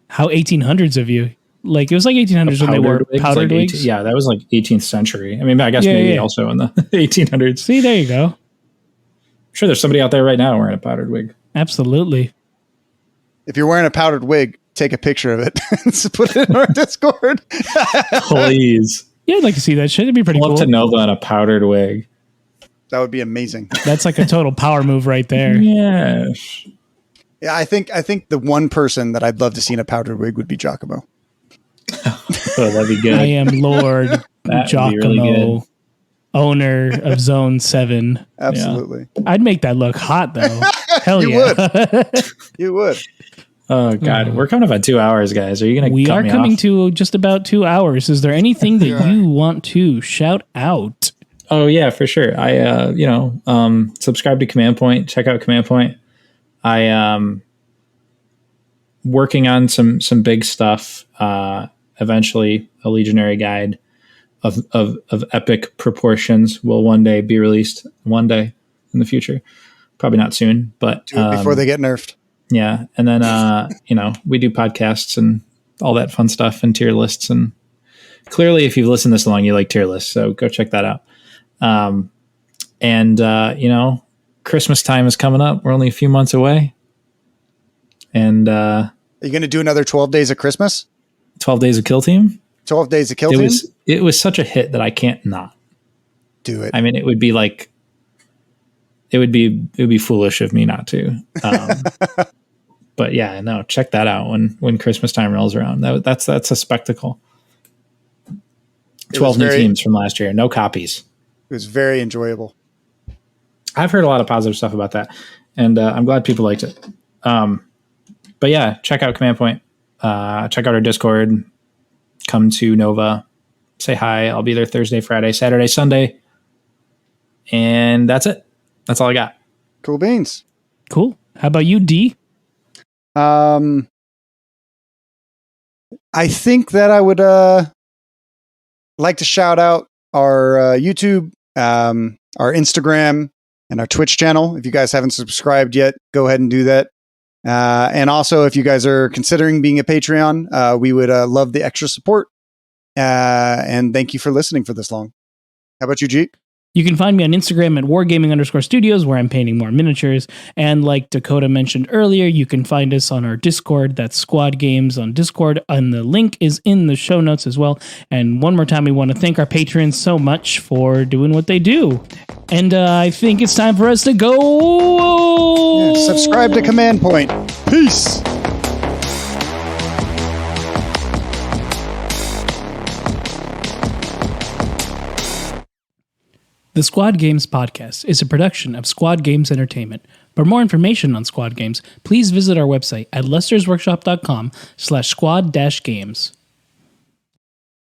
How 1800s of you? Like it was like 1800s when they wore powdered wigs. Yeah, that was like 18th century. I mean, I guess maybe also in the 1800s. See, there you go. I'm sure there's somebody out there right now wearing a powdered wig. Absolutely. If you're wearing a powdered wig, take a picture of it and put it in our Discord. Please. Yeah, I'd like to see that shit. It'd be pretty cool. Love to Nova in a powdered wig. That would be amazing. That's like a total power move right there. Yeah. Yeah, I think the one person that I'd love to see in a powdered wig would be Giacomo. Oh, that'd be good. I am Lord Giacomo, really owner of Zone 7. Absolutely. Yeah. I'd make that look hot, though. Hell yeah. You would. Oh, God. We're coming up on 2 hours, guys. Are you going to We cut are me coming off? to just about 2 hours. Is there anything that you want to shout out? Oh, yeah, for sure. I, subscribe to Command Point. Check out Command Point. I am working on some big stuff. Eventually, a Legionary guide of epic proportions will one day be released. One day in the future, probably not soon, but do it before they get nerfed. Yeah, and then we do podcasts and all that fun stuff and tier lists. And clearly, if you've listened this long, you like tier lists, so go check that out. Christmas time is coming up. We're only a few months away. And are you going to do another 12 days of Christmas? 12 Days of Kill Team? 12 Days of Kill Team? It was such a hit that I can't not do it. I mean, it would be foolish of me not to. But yeah, no, check that out when Christmas time rolls around. That's a spectacle. 12 new teams from last year, no copies. It was very enjoyable. I've heard a lot of positive stuff about that, and I'm glad people liked it. But yeah, check out Command Point. Check out our Discord. come to Nova, say hi. I'll be there Thursday, Friday, Saturday, Sunday. And that's it. That's all I got. Cool beans. Cool. How about you, D? I think that I would like to shout out our YouTube, our Instagram, and our Twitch channel. If you guys haven't subscribed yet, go ahead and do that. And also, if you guys are considering being a Patreon, we would love the extra support. And thank you for listening for this long. How about you, G? You can find me on Instagram at wargaming_studios, where I'm painting more miniatures. And like Dakotah mentioned earlier, you can find us on our Discord. That's Squad Games on Discord. And the link is in the show notes as well. And one more time, we want to thank our patrons so much for doing what they do. And I think it's time for us to go. Yeah, subscribe to Command Point. Peace. The Squad Games podcast is a production of Squad Games Entertainment. For more information on Squad Games, please visit our website at lestersworkshop.com/squad-games.